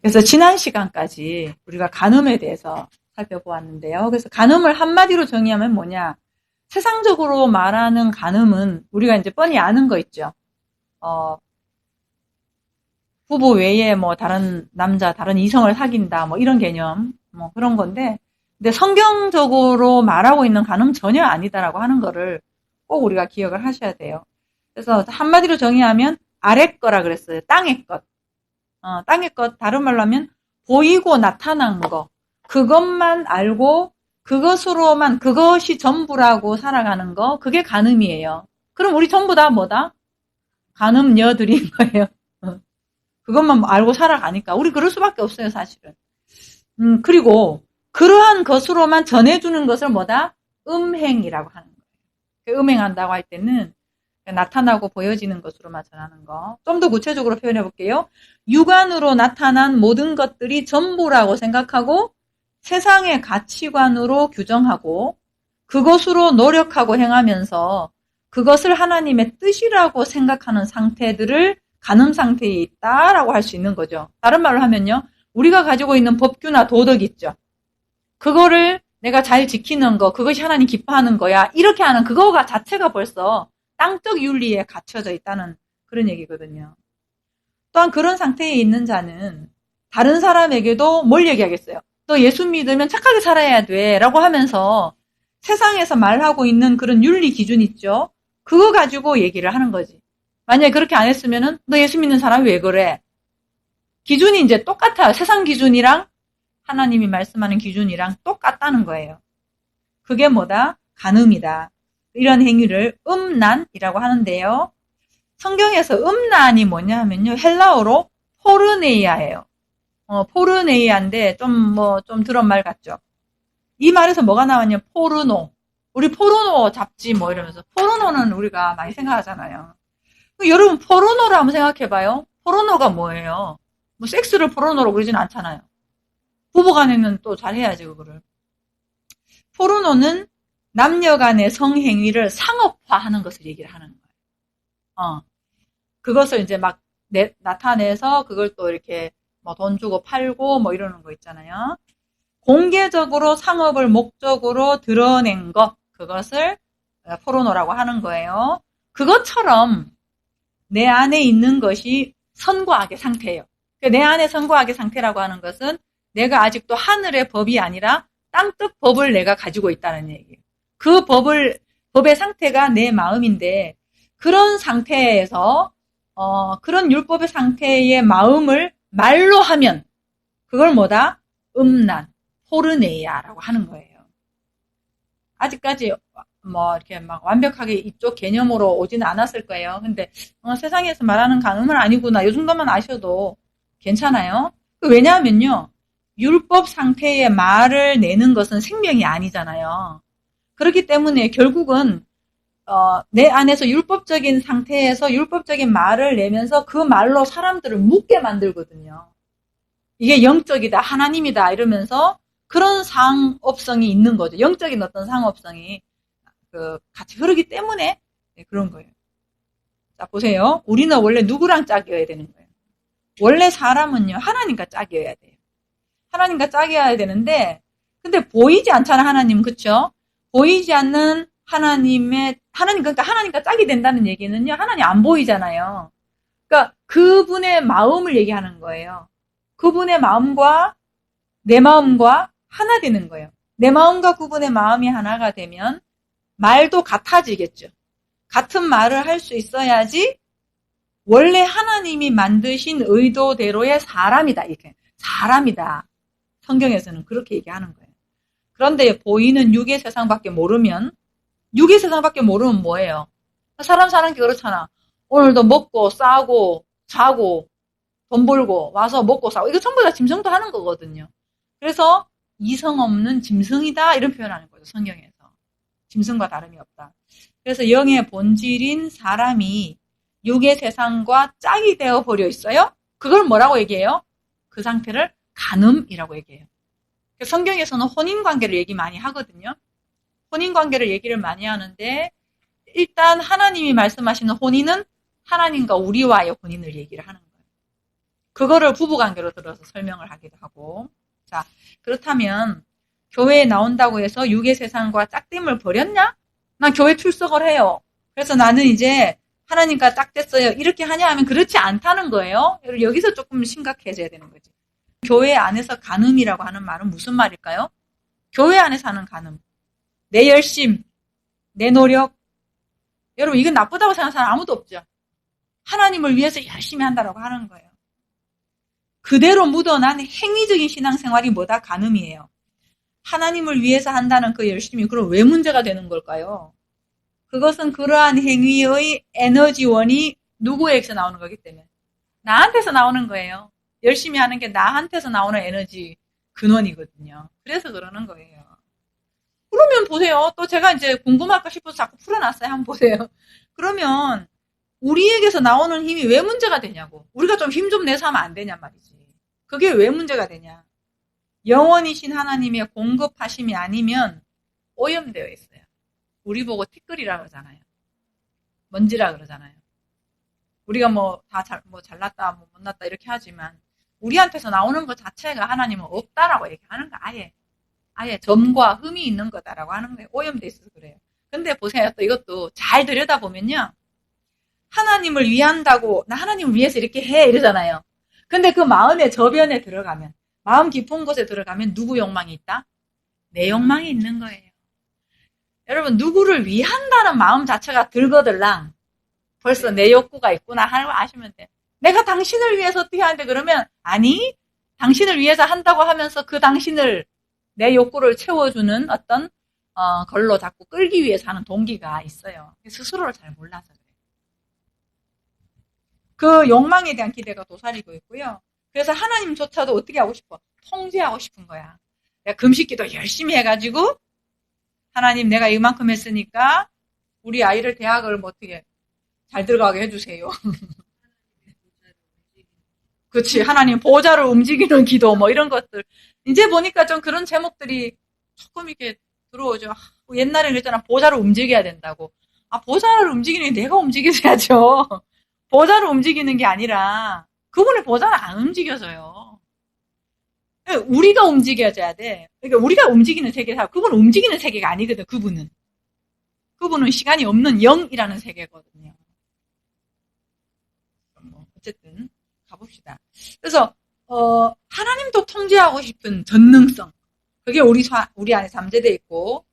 그래서 지난 시간까지 우리가 간음에 대해서 살펴보았는데요. 그래서 간음을 한마디로 정의하면 뭐냐? 세상적으로 말하는 간음은 우리가 이제 뻔히 아는 거 있죠. 부부 외에 뭐 다른 남자, 다른 이성을 사귄다, 뭐 이런 개념, 뭐 그런 건데, 근데 성경적으로 말하고 있는 간음 전혀 아니다라고 하는 거를 꼭 우리가 기억을 하셔야 돼요. 그래서 한마디로 정의하면 아래 거라 그랬어요. 땅의 것. 땅의 것, 다른 말로 하면 보이고 나타난 거. 그것만 알고 그것으로만, 그것이 전부라고 살아가는 거, 그게 간음이에요. 그럼 우리 전부 다 뭐다? 간음녀들인 거예요. 그것만 알고 살아가니까. 우리 그럴 수밖에 없어요, 사실은. 그리고 그러한 것으로만 전해주는 것을 뭐다? 음행이라고 하는 거예요. 음행한다고 할 때는 나타나고 보여지는 것으로만 전하는 거. 좀 더 구체적으로 표현해 볼게요. 육안으로 나타난 모든 것들이 전부라고 생각하고 세상의 가치관으로 규정하고 그것으로 노력하고 행하면서 그것을 하나님의 뜻이라고 생각하는 상태들을 간음 상태에 있다라고 할 수 있는 거죠. 다른 말로 하면요. 우리가 가지고 있는 법규나 도덕 있죠. 그거를 내가 잘 지키는 거, 그것이 하나님 기뻐하는 거야. 이렇게 하는 그거가 자체가 벌써 땅적 윤리에 갇혀져 있다는 그런 얘기거든요. 또한 그런 상태에 있는 자는 다른 사람에게도 뭘 얘기하겠어요? 너 예수 믿으면 착하게 살아야 돼 라고 하면서 세상에서 말하고 있는 그런 윤리 기준 있죠? 그거 가지고 얘기를 하는 거지. 만약에 그렇게 안 했으면은 너 예수 믿는 사람이 왜 그래? 기준이 이제 똑같아요. 세상 기준이랑 하나님이 말씀하는 기준이랑 똑같다는 거예요. 그게 뭐다? 간음이다. 이런 행위를 음란이라고 하는데요. 성경에서 음란이 뭐냐 하면요. 헬라어로 포르네이아예요. 포르네이아인데 좀 들은 말 같죠. 이 말에서 뭐가 나왔냐? 포르노. 우리 포르노 잡지 뭐 이러면서 포르노는 우리가 많이 생각하잖아요. 여러분 포르노를 한번 생각해봐요. 포르노가 뭐예요? 뭐 섹스를 포르노로 그러진 않잖아요. 부부간에는 또 잘해야지 그거를. 포르노는 남녀 간의 성행위를 상업화하는 것을 얘기를 하는 거예요. 그것을 이제 막 나타내서 그걸 또 이렇게 뭐 돈 주고 팔고 뭐 이러는 거 있잖아요. 공개적으로 상업을 목적으로 드러낸 것, 그것을 포르노라고 하는 거예요. 그것처럼 내 안에 있는 것이 선과 악의 상태예요. 내 안에 선과 악의 상태라고 하는 것은 내가 아직도 하늘의 법이 아니라 땅끝 법을 내가 가지고 있다는 얘기예요. 그 법의 상태가 내 마음인데 그런 상태에서 그런 율법의 상태의 마음을 말로 하면 그걸 뭐다? 음란, 포르네이아라고 하는 거예요. 아직까지 뭐 이렇게 막 완벽하게 이쪽 개념으로 오지는 않았을 거예요. 근데 세상에서 말하는 간음은 아니구나. 이 정도만 아셔도 괜찮아요. 왜냐하면요. 율법 상태의 말을 내는 것은 생명이 아니잖아요. 그렇기 때문에 결국은 내 안에서 율법적인 상태에서 율법적인 말을 내면서 그 말로 사람들을 묻게 만들거든요. 이게 영적이다, 하나님이다 이러면서 그런 상업성이 있는 거죠. 영적인 어떤 상업성이 같이 흐르기 때문에 그런 거예요. 자, 보세요. 우리는 원래 누구랑 짝이어야 되는 거예요. 원래 사람은요, 하나님과 짝이어야 돼요. 하나님과 짝이어야 되는데, 근데 보이지 않잖아, 하나님, 그쵸? 보이지 않는 그러니까 하나님과 짝이 된다는 얘기는요, 하나님 안 보이잖아요. 그러니까 그분의 마음을 얘기하는 거예요. 그분의 마음과 내 마음과 하나 되는 거예요. 내 마음과 그분의 마음이 하나가 되면 말도 같아지겠죠. 같은 말을 할 수 있어야지 원래 하나님이 만드신 의도대로의 사람이다. 이렇게 사람이다. 성경에서는 그렇게 얘기하는 거예요. 그런데 보이는 육의 세상밖에 모르면 육의 세상밖에 모르면 뭐예요? 사람 사는 게 그렇잖아. 오늘도 먹고 싸고 자고 돈 벌고 와서 먹고 싸고 이거 전부 다 짐승도 하는 거거든요. 그래서 이성 없는 짐승이다 이런 표현하는 거죠. 성경에서. 짐승과 다름이 없다. 그래서 영의 본질인 사람이 육의 세상과 짝이 되어 버려 있어요. 그걸 뭐라고 얘기해요? 그 상태를 간음이라고 얘기해요. 성경에서는 혼인관계를 얘기 많이 하거든요. 혼인관계를 얘기를 많이 하는데 일단 하나님이 말씀하시는 혼인은 하나님과 우리와의 혼인을 얘기를 하는 거예요. 그거를 부부관계로 들어서 설명을 하기도 하고. 자, 그렇다면 교회에 나온다고 해서 육의 세상과 짝됨을 버렸냐? 난 교회 출석을 해요. 그래서 나는 이제 하나님과 짝됐어요. 이렇게 하냐 하면 그렇지 않다는 거예요. 여기서 조금 심각해져야 되는 거지. 교회 안에서 간음이라고 하는 말은 무슨 말일까요? 교회 안에서 하는 간음. 내 열심, 내 노력. 여러분, 이건 나쁘다고 생각하는 사람 아무도 없죠. 하나님을 위해서 열심히 한다라고 하는 거예요. 그대로 묻어난 행위적인 신앙생활이 뭐다? 간음이에요. 하나님을 위해서 한다는 그 열심이 그럼 왜 문제가 되는 걸까요? 그것은 그러한 행위의 에너지원이 누구에게서 나오는 거기 때문에 나한테서 나오는 거예요. 열심히 하는 게 나한테서 나오는 에너지 근원이거든요. 그래서 그러는 거예요. 그러면 보세요. 또 제가 이제 궁금할까 싶어서 자꾸 풀어놨어요. 한번 보세요. 그러면 우리에게서 나오는 힘이 왜 문제가 되냐고. 우리가 좀 힘 좀 내서 하면 안 되냔 말이지. 그게 왜 문제가 되냐. 영원이신 하나님의 공급하심이 아니면 오염되어 있어요. 우리 보고 티끌이라 그러잖아요. 먼지라 그러잖아요. 우리가 뭐 다 잘났다, 뭐 못났다 이렇게 하지만 우리한테서 나오는 것 자체가 하나님은 없다라고 얘기하는 거 아예 점과 흠이 있는 거다라고 하는 거예요. 오염돼 있어서 그래요. 근데 보세요. 또 이것도 잘 들여다보면요. 하나님을 위한다고 나 하나님을 위해서 이렇게 해 이러잖아요. 근데 그 마음의 저변에 들어가면 마음 깊은 곳에 들어가면 누구 욕망이 있다? 내 욕망이 있는 거예요. 여러분 누구를 위한다는 마음 자체가 들거들랑 벌써 내 욕구가 있구나 하는 거 아시면 돼요. 내가 당신을 위해서 어떻게 하는데 그러면 아니 당신을 위해서 한다고 하면서 그 당신을 내 욕구를 채워주는 어떤 걸로 자꾸 끌기 위해서 하는 동기가 있어요. 스스로를 잘 몰라서 그래요. 그 욕망에 대한 기대가 도사리고 있고요. 그래서 하나님조차도 어떻게 하고 싶어? 통제하고 싶은 거야. 내가 금식기도 열심히 해가지고 하나님 내가 이만큼 했으니까 우리 아이를 대학을 뭐 어떻게 잘 들어가게 해주세요. 그렇지. 하나님 보좌를 움직이는 기도 뭐 이런 것들. 이제 보니까 좀 그런 제목들이 조금 이렇게 들어오죠. 옛날에 그랬잖아. 보좌를 움직여야 된다고. 보좌를 움직이는 게 내가 움직여야죠. 보좌를 움직이는 게 아니라 그분의 보좌는 안 움직여져요. 우리가 움직여져야 돼. 그러니까 우리가 움직이는 세계사, 그분은 움직이는 세계가 아니거든. 그분은 시간이 없는 영이라는 세계거든요. 어쨌든 가봅시다. 그래서 하나님도 통제하고 싶은 전능성, 그게 우리 안에 잠재되어 있고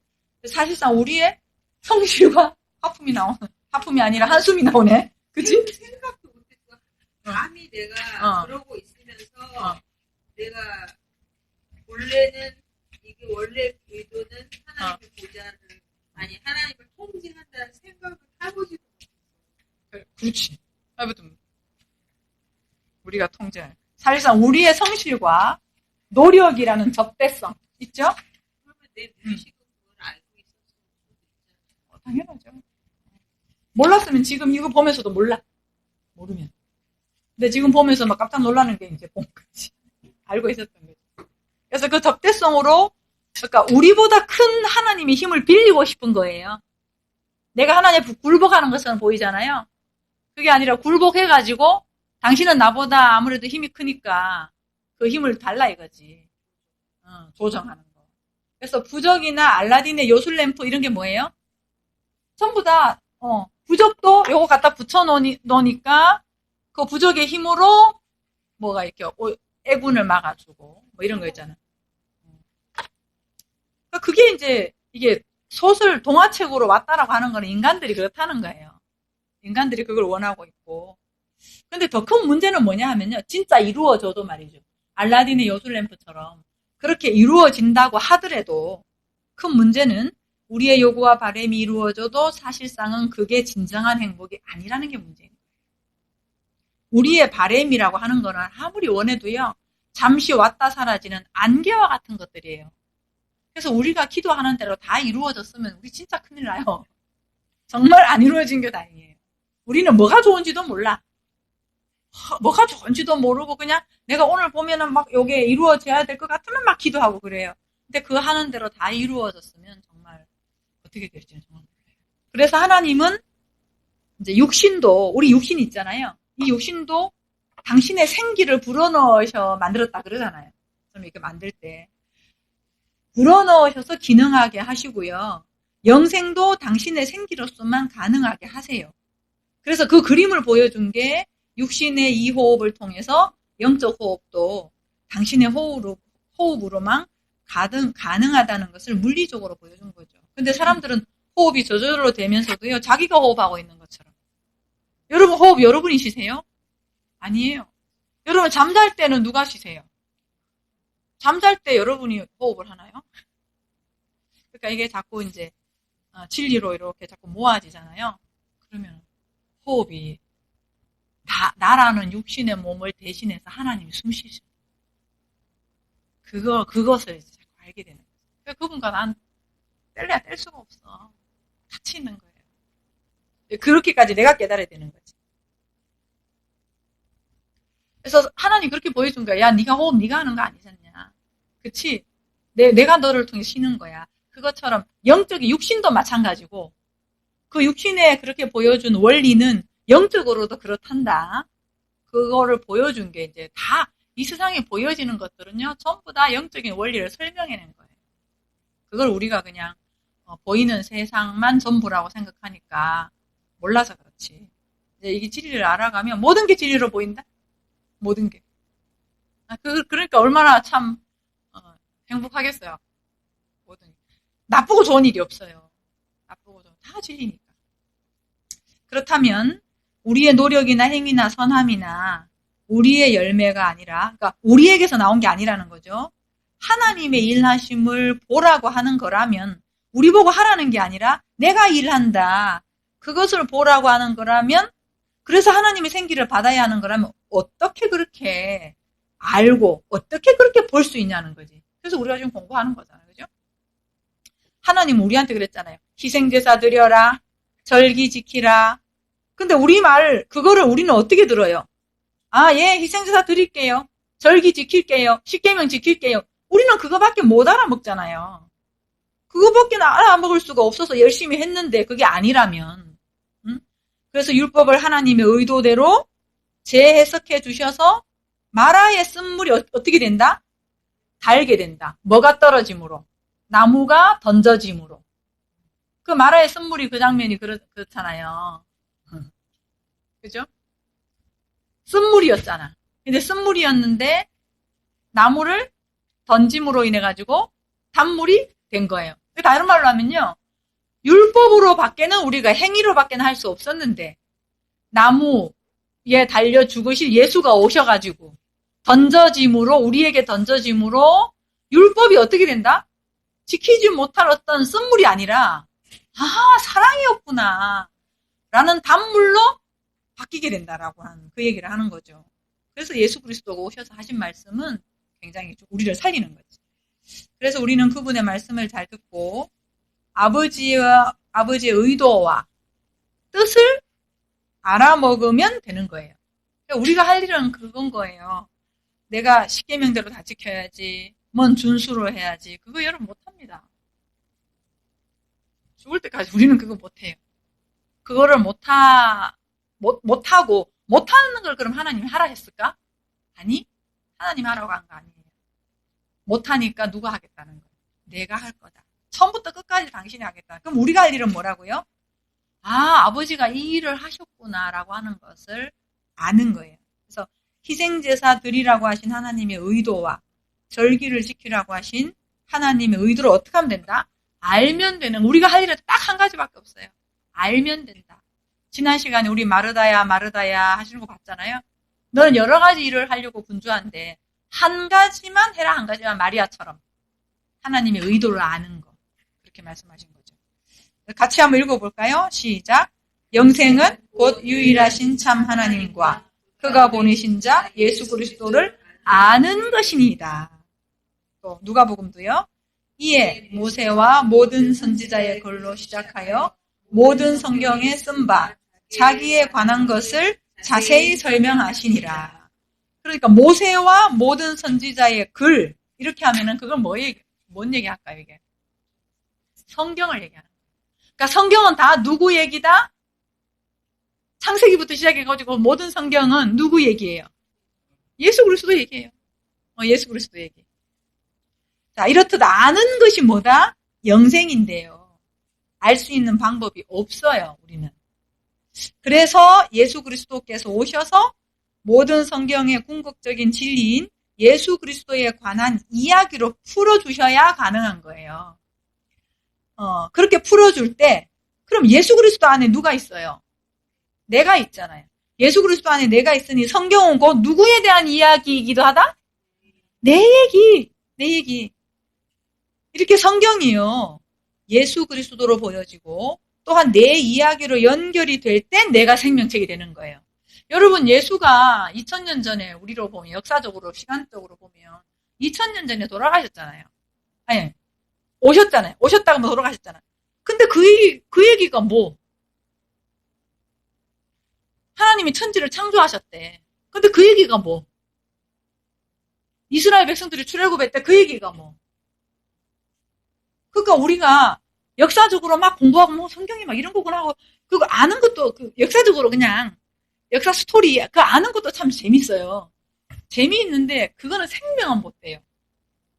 사실상 우리의 성실과 하품이 아니라 한숨이 나오네. 그치? 생각도 못했어. 감히 내가 그러고 있으면서 내가 이게 원래 의도는 하나님의 보좌를 아니 하나님을 통제한다는 생각을 해보지도 못했어. 그렇지. 우리가 통제할. 사실상 우리의 성실과 노력이라는 적대성 있죠? 그러면 내 무의식은 그걸 알고 있었어. 당연하죠. 몰랐으면 지금 이거 보면서도 모르면. 근데 지금 보면서 막 깜짝 놀라는 게 이제 본 거지. 알고 있었던 거지. 그래서 그 적대성으로, 그러니까 우리보다 큰 하나님의 힘을 빌리고 싶은 거예요. 내가 하나님에 굴복하는 것은 보이잖아요. 그게 아니라 굴복해가지고 당신은 나보다 아무래도 힘이 크니까 그 힘을 달라 이거지. 조정하는 거. 그래서 부적이나 알라딘의 요술램프 이런 게 뭐예요? 전부 다 부적도 요거 갖다 붙여놓으니까 그 부적의 힘으로 뭐가 이렇게 애군을 막아주고 뭐 이런 거 있잖아요. 그게 이제 이게 소설 동화책으로 왔다라고 하는 거는 인간들이 그렇다는 거예요. 인간들이 그걸 원하고 있고. 근데 더 큰 문제는 뭐냐 하면요. 진짜 이루어져도 말이죠. 알라딘의 요술램프처럼 그렇게 이루어진다고 하더라도 큰 문제는 우리의 요구와 바람이 이루어져도 사실상은 그게 진정한 행복이 아니라는 게 문제예요. 우리의 바람이라고 하는 거는 아무리 원해도요. 잠시 왔다 사라지는 안개와 같은 것들이에요. 그래서 우리가 기도하는 대로 다 이루어졌으면 우리 진짜 큰일 나요. 정말 안 이루어진 게 다행이에요. 우리는 뭐가 좋은지도 몰라. 뭐가 좋은지도 모르고 그냥 내가 오늘 보면은 막 요게 이루어져야 될 것 같으면 막 기도하고 그래요. 근데 그 하는 대로 다 이루어졌으면 정말 어떻게 될지는 정말 몰라요. 그래서 하나님은 이제 육신도 우리 육신 있잖아요. 이 육신도 당신의 생기를 불어넣으셔 만들었다 그러잖아요. 좀 이렇게 만들 때. 불어넣으셔서 기능하게 하시고요. 영생도 당신의 생기로서만 가능하게 하세요. 그래서 그 그림을 보여준 게 육신의 이호흡을 통해서 영적 호흡도 당신의 호흡으로만 가능하다는 것을 물리적으로 보여준 거죠. 근데 사람들은 호흡이 저절로 되면서도요, 자기가 호흡하고 있는 것처럼. 여러분 호흡 여러분이 쉬세요? 아니에요. 여러분 잠잘 때는 누가 쉬세요? 잠잘 때 여러분이 호흡을 하나요? 그러니까 이게 자꾸 이제 진리로 이렇게 자꾸 모아지잖아요. 그러면 호흡이 나라는 육신의 몸을 대신해서 하나님이 숨 쉬셔. 그것을 이제 자꾸 알게 되는 거죠. 그러니까 그분과 난 뗄래야 뗄 수가 없어. 같이 있는 거예요. 그렇게까지 내가 깨달아야 되는 거지. 그래서 하나님 그렇게 보여준 거야. 야, 네가 호흡 네가 하는 거 아니잖냐. 그치? 내가 너를 통해 쉬는 거야. 그것처럼 영적인 육신도 마찬가지고 그 육신에 그렇게 보여준 원리는 영적으로도 그렇단다. 그거를 보여준 게 이제 다 이 세상에 보여지는 것들은요. 전부 다 영적인 원리를 설명해낸 거예요. 그걸 우리가 그냥 보이는 세상만 전부라고 생각하니까 몰라서 그렇지. 이제 이게 진리를 알아가면 모든 게 진리로 보인다? 모든 게. 그러니까 얼마나 참 행복하겠어요. 모든 게. 나쁘고 좋은 일이 없어요. 나쁘고 좋은 다 진리니까. 그렇다면 우리의 노력이나 행위나 선함이나 우리의 열매가 아니라, 그러니까 우리에게서 나온 게 아니라는 거죠. 하나님의 일하심을 보라고 하는 거라면, 우리 보고 하라는 게 아니라 내가 일한다. 그것을 보라고 하는 거라면, 그래서 하나님의 생기를 받아야 하는 거라면 어떻게 그렇게 알고 어떻게 그렇게 볼 수 있냐는 거지. 그래서 우리가 지금 공부하는 거잖아요. 그죠? 하나님은 우리한테 그랬잖아요. 희생제사 드려라. 절기 지키라. 근데 우리 말 그거를 우리는 어떻게 들어요? 아, 예, 희생제사 드릴게요. 절기 지킬게요. 십계명 지킬게요. 우리는 그거밖에 못 알아먹잖아요. 그거밖에 알아먹을 수가 없어서 열심히 했는데 그게 아니라면. 그래서 율법을 하나님의 의도대로 재해석해 주셔서 마라의 쓴물이 어떻게 된다? 달게 된다. 뭐가 떨어짐으로? 나무가 던져짐으로. 그 마라의 쓴물이 그 장면이 그렇잖아요. 그죠? 쓴물이었잖아. 근데 쓴물이었는데 나무를 던짐으로 인해 가지고 단물이 된 거예요. 다른 말로 하면요. 율법으로 밖에는 우리가 행위로 밖에는 할 수 없었는데 나무에 달려 죽으실 예수가 오셔가지고 던져짐으로 우리에게 던져짐으로 율법이 어떻게 된다? 지키지 못할 어떤 쓴물이 아니라 사랑이었구나 라는 단물로 바뀌게 된다라고 하는 그 얘기를 하는 거죠. 그래서 예수 그리스도가 오셔서 하신 말씀은 굉장히 우리를 살리는 거지. 그래서 우리는 그분의 말씀을 잘 듣고 아버지의 의도와 뜻을 알아먹으면 되는 거예요. 그러니까 우리가 할 일은 그건 거예요. 내가 십계명대로 다 지켜야지, 뭔 준수로 해야지. 그거 여러분 못합니다. 죽을 때까지 우리는 그거 못해요. 그거를 못하고 못하는 걸 그럼 하나님이 하라 했을까? 아니, 하나님 하라고 한 거 아니에요. 못하니까 누가 하겠다는 거예요. 내가 할 거다. 처음부터 끝까지 당신이 하겠다. 그럼 우리가 할 일은 뭐라고요? 아버지가 이 일을 하셨구나라고 하는 것을 아는 거예요. 그래서 희생제사 드리라고 하신 하나님의 의도와 절기를 지키라고 하신 하나님의 의도를 어떻게 하면 된다? 알면 되는, 우리가 할 일은 딱 한 가지밖에 없어요. 알면 된다. 지난 시간에 우리 마르다야 하시는 거 봤잖아요. 너는 여러 가지 일을 하려고 분주한데 한 가지만 해라, 한 가지만. 마리아처럼 하나님의 의도를 아는 거. 그렇게 말씀하신 거죠. 같이 한번 읽어볼까요? 시작. 영생은 곧 유일하신 참 하나님과 그가 보내신 자 예수 그리스도를 아는 것이니이다. 또 누가복음도요. 이에 모세와 모든 선지자의 글로 시작하여 모든 성경에 쓴 바 자기에 관한 것을 자세히 설명하시니라. 그러니까 모세와 모든 선지자의 글 이렇게 하면은 그건 뭔 얘기할까요 이게? 성경을 얘기하는 거예요. 그러니까 성경은 다 누구 얘기다? 창세기부터 시작해가지고 모든 성경은 누구 얘기예요? 예수 그리스도 얘기해요. 예수 그리스도 얘기. 자, 이렇듯 아는 것이 뭐다? 영생인데요. 알 수 있는 방법이 없어요, 우리는. 그래서 예수 그리스도께서 오셔서 모든 성경의 궁극적인 진리인 예수 그리스도에 관한 이야기로 풀어주셔야 가능한 거예요. 그렇게 풀어줄 때, 그럼 예수 그리스도 안에 누가 있어요? 내가 있잖아요. 예수 그리스도 안에 내가 있으니 성경은 곧 누구에 대한 이야기이기도 하다? 내 얘기. 이렇게 성경이요. 예수 그리스도로 보여지고 또한 내 이야기로 연결이 될 때 내가 생명책이 되는 거예요. 여러분, 예수가 2000년 전에 우리로 보면, 역사적으로, 시간적으로 보면 2000년 전에 돌아가셨잖아요. 아니, 오셨잖아요. 오셨다가 뭐 돌아가셨잖아요. 근데 그 얘기가 뭐? 하나님이 천지를 창조하셨대. 근데 그 얘기가 뭐? 이스라엘 백성들이 출애굽했대. 그 얘기가 뭐? 그러니까 우리가 역사적으로 막 공부하고 뭐 성경이 막 이런 거구나 하고 그거 아는 것도 역사적으로 그냥 역사 스토리 그 아는 것도 참 재밌어요. 재미있는데 그거는 생명은 못 돼요.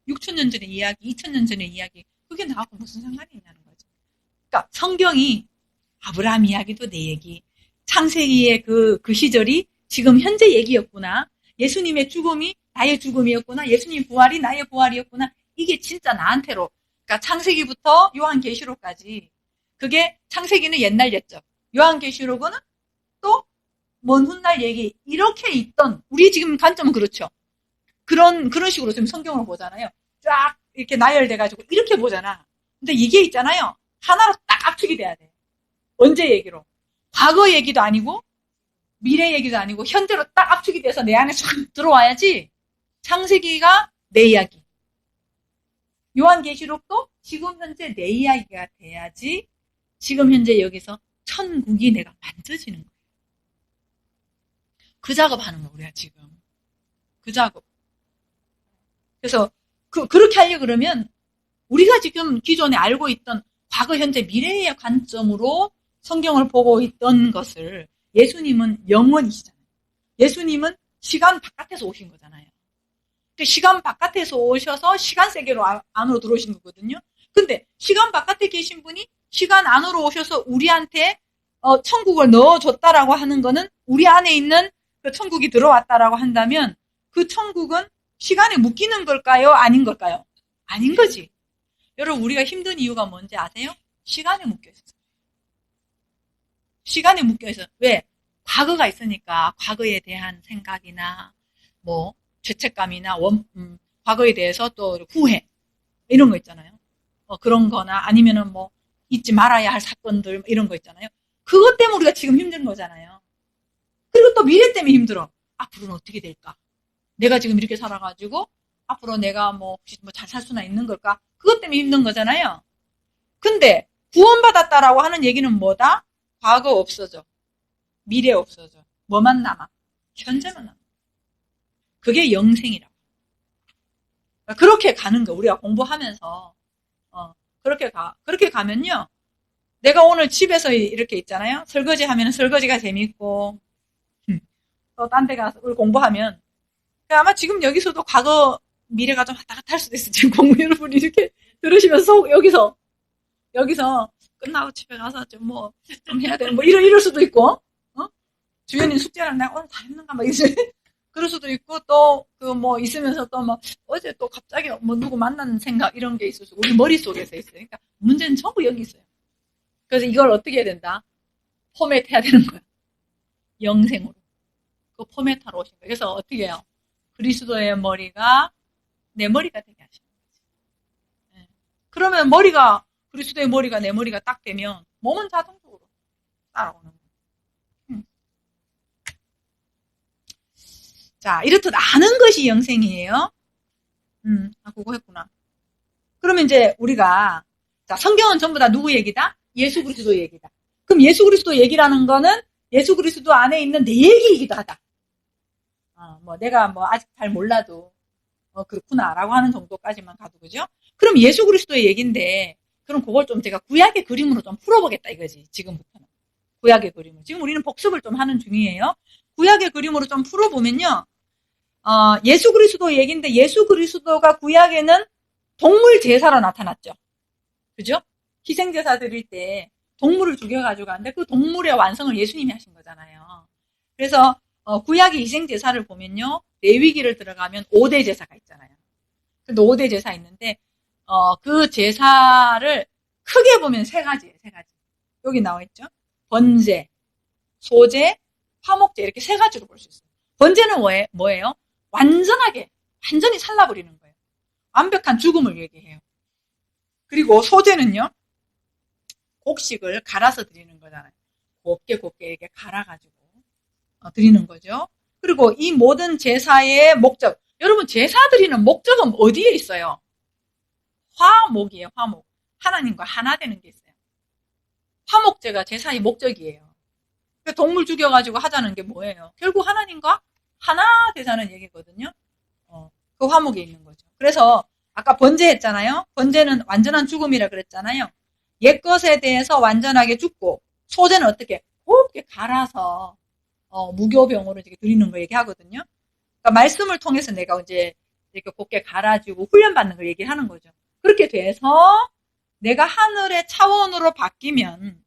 6,000년 전의 이야기, 2,000년 전의 이야기 그게 나하고 무슨 상관이 있냐는 거죠. 그러니까 성경이 아브라함 이야기도 내 얘기, 창세기의 그 시절이 지금 현재 얘기였구나. 예수님의 죽음이 나의 죽음이었구나. 예수님 부활이 나의 부활이었구나. 이게 진짜 나한테로 그러니까 창세기부터 요한계시록까지 그게 창세기는 옛날 옛적, 요한계시록은 또 먼 훗날 얘기 이렇게 있던 우리 지금 관점은 그렇죠. 그런 식으로 지금 성경을 보잖아요. 쫙 이렇게 나열돼가지고 이렇게 보잖아. 근데 이게 있잖아요. 하나로 딱 압축이 돼야 돼. 언제 얘기로? 과거 얘기도 아니고 미래 얘기도 아니고 현재로 딱 압축이 돼서 내 안에 쫙 들어와야지. 창세기가 내 이야기. 요한계시록도 지금 현재 내 이야기가 돼야지 지금 현재 여기서 천국이 내가 만져지는 거예요. 그 작업하는 거예요, 우리가 지금. 그 작업. 그래서 그렇게 하려고 그러면 우리가 지금 기존에 알고 있던 과거, 현재, 미래의 관점으로 성경을 보고 있던 것을 예수님은 영원이시잖아요. 예수님은 시간 바깥에서 오신 거잖아요. 시간 바깥에서 오셔서 시간 세계로 안으로 들어오신 거거든요. 근데 시간 바깥에 계신 분이 시간 안으로 오셔서 우리한테 천국을 넣어줬다라고 하는 거는 우리 안에 있는 그 천국이 들어왔다라고 한다면 그 천국은 시간에 묶이는 걸까요? 아닌 걸까요? 아닌 거지. 여러분, 우리가 힘든 이유가 뭔지 아세요? 시간에 묶여 있어요. 시간에 묶여 있어요. 왜? 과거가 있으니까 과거에 대한 생각이나 뭐 죄책감이나 과거에 대해서 또 후회 이런 거 있잖아요. 그런 거나 아니면은 뭐 잊지 말아야 할 사건들 이런 거 있잖아요. 그것 때문에 우리가 지금 힘든 거잖아요. 그리고 또 미래 때문에 힘들어. 앞으로는 어떻게 될까? 내가 지금 이렇게 살아가지고 앞으로 내가 뭐 잘 살 수나 있는 걸까? 그것 때문에 힘든 거잖아요. 근데 구원받았다라고 하는 얘기는 뭐다? 과거 없어져. 미래 없어져. 뭐만 남아? 현재만 남아. 그게 영생이라고. 그렇게 가는 거. 우리가 공부하면서 그렇게 가면요. 내가 오늘 집에서 이렇게 있잖아요. 설거지 하면 설거지가 재밌고 또 딴 데 가서 공부하면 아마 지금 여기서도 과거 미래가 좀 왔다 갔다 할 수도 있어요. 지금 공부 여러분이 이렇게 들으시면서 여기서 끝나고 집에 가서 좀 해야 되는 이럴 수도 있고 주연이 숙제를 내가 오늘 다 했는가 막 이제 그럴 수도 있고 또 있으면서 또 어제 또 갑자기 누구 만난 생각 이런 게 있어서 우리 머릿속에서 있어요. 그러니까 문제는 전부 여기 있어요. 그래서 이걸 어떻게 해야 된다? 포맷 해야 되는 거야. 영생으로. 그 포맷하러 오신 거예요. 그래서 어떻게 해요? 그리스도의 머리가 내 머리가 되게 하시는 거지. 네. 그러면 그리스도의 머리가 내 머리가 딱 되면 몸은 자동적으로 따라오는 거예요. 자, 이렇듯 아는 것이 영생이에요. 그거 했구나. 그러면 이제 우리가, 자, 성경은 전부 다 누구 얘기다? 예수 그리스도 얘기다. 그럼 예수 그리스도 얘기라는 거는 예수 그리스도 안에 있는 내 얘기이기도 하다. 내가 아직 잘 몰라도, 그렇구나라고 하는 정도까지만 가도, 그죠? 그럼 예수 그리스도의 얘기인데, 그럼 그걸 좀 제가 구약의 그림으로 좀 풀어보겠다 이거지, 지금부터는. 구약의 그림으로. 지금 우리는 복습을 좀 하는 중이에요. 구약의 그림으로 좀 풀어보면요. 예수 그리스도 얘기인데 예수 그리스도가 구약에는 동물 제사로 나타났죠. 그죠? 희생 제사 드릴 때 동물을 죽여가지고 가는데 그 동물의 완성을 예수님이 하신 거잖아요. 그래서 구약의 희생 제사를 보면요, 레위기를 들어가면 5대 제사가 있잖아요. 근데 5대 제사 있는데 그 제사를 크게 보면 세 가지예요. 세 가지. 여기 나와 있죠. 번제, 소제, 화목제 이렇게 세 가지로 볼 수 있어요. 번제는 뭐예요? 완전히 살라버리는 거예요. 완벽한 죽음을 얘기해요. 그리고 소제는요, 곡식을 갈아서 드리는 거잖아요. 곱게 이렇게 갈아가지고 드리는 거죠. 그리고 이 모든 제사의 목적, 여러분 제사 드리는 목적은 어디에 있어요? 화목이에요. 화목. 하나님과 하나 되는 게 있어요. 화목제가 제사의 목적이에요. 동물 죽여가지고 하자는 게 뭐예요? 결국 하나님과 하나 되자는 얘기거든요. 그 화목에 있는 거죠. 그래서 아까 번제했잖아요. 번제는 완전한 죽음이라 그랬잖아요. 옛것에 대해서 완전하게 죽고, 소제는 어떻게 곱게 갈아서 무교병으로 이렇게 드리는 거 얘기하거든요. 그러니까 말씀을 통해서 내가 이제 이렇게 곱게 갈아주고 훈련받는 걸 얘기하는 거죠. 그렇게 돼서 내가 하늘의 차원으로 바뀌면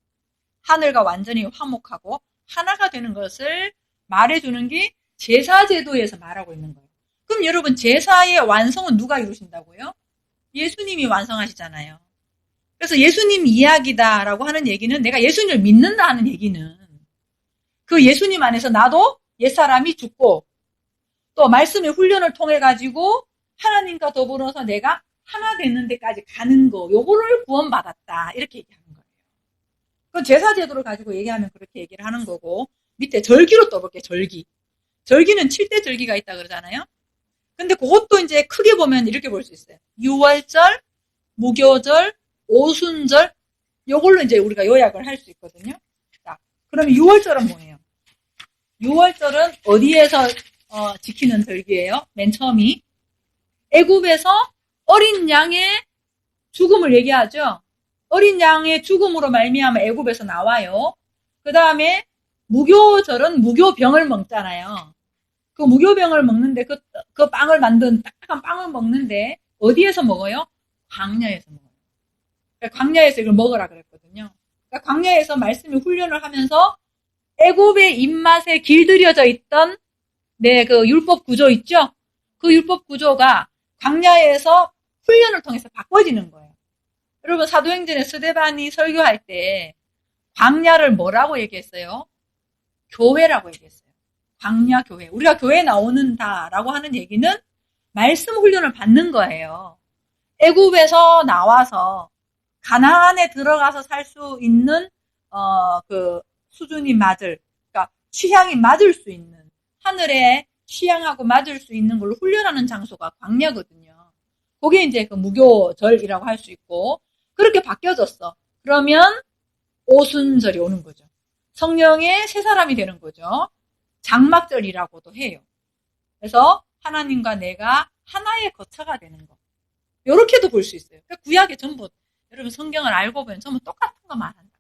하늘과 완전히 화목하고 하나가 되는 것을 말해주는 게 제사제도에서 말하고 있는 거예요. 그럼 여러분 제사의 완성은 누가 이루신다고요? 예수님이 완성하시잖아요. 그래서 예수님 이야기다라고 하는 얘기는 내가 예수님을 믿는다는 얘기는 그 예수님 안에서 나도 옛사람이 죽고 또 말씀의 훈련을 통해 가지고 하나님과 더불어서 내가 하나 되는 데까지 가는 거, 요거를 구원받았다 이렇게 얘기하는 거예요. 그 제사제도를 가지고 얘기하면 그렇게 얘기를 하는 거고, 밑에 절기로 떠볼게요. 절기는 7대 절기가 있다 그러잖아요. 근데 그것도 이제 크게 보면 이렇게 볼 수 있어요. 유월절, 무교절, 오순절, 요걸로 이제 우리가 요약을 할 수 있거든요. 자, 그러면 유월절은 뭐예요? 유월절은 어디에서 지키는 절기예요? 맨 처음이 애굽에서 어린 양의 죽음을 얘기하죠. 어린 양의 죽음으로 말미암아 애굽에서 나와요. 그 다음에 무교절은 무교병을 먹잖아요. 그 무교병을 먹는데 그 빵을 만든 딱딱한 빵을 먹는데 어디에서 먹어요? 광야에서 먹어요. 그러니까 광야에서 이걸 먹으라 그랬거든요. 그러니까 광야에서 말씀의 훈련을 하면서 애굽의 입맛에 길들여져 있던 그 율법 구조 있죠? 그 율법 구조가 광야에서 훈련을 통해서 바꿔지는 거예요. 여러분 사도행전에 스데반이 설교할 때 광야를 뭐라고 얘기했어요? 교회라고 얘기했어요. 광야 교회. 우리가 교회 나오는다라고 하는 얘기는 말씀 훈련을 받는 거예요. 애굽에서 나와서 가나안에 들어가서 살 수 있는 그 수준이 그러니까 취향이 맞을 수 있는, 하늘에 취향하고 맞을 수 있는 걸로 훈련하는 장소가 광야거든요. 그게 이제 그 무교절이라고 할 수 있고, 그렇게 바뀌어졌어. 그러면 오순절이 오는 거죠. 성령의 새 사람이 되는 거죠. 장막절이라고도 해요. 그래서 하나님과 내가 하나의 거처가 되는 거. 이렇게도 볼 수 있어요. 그러니까 구약에 전부, 여러분 성경을 알고 보면 전부 똑같은 거 말한다.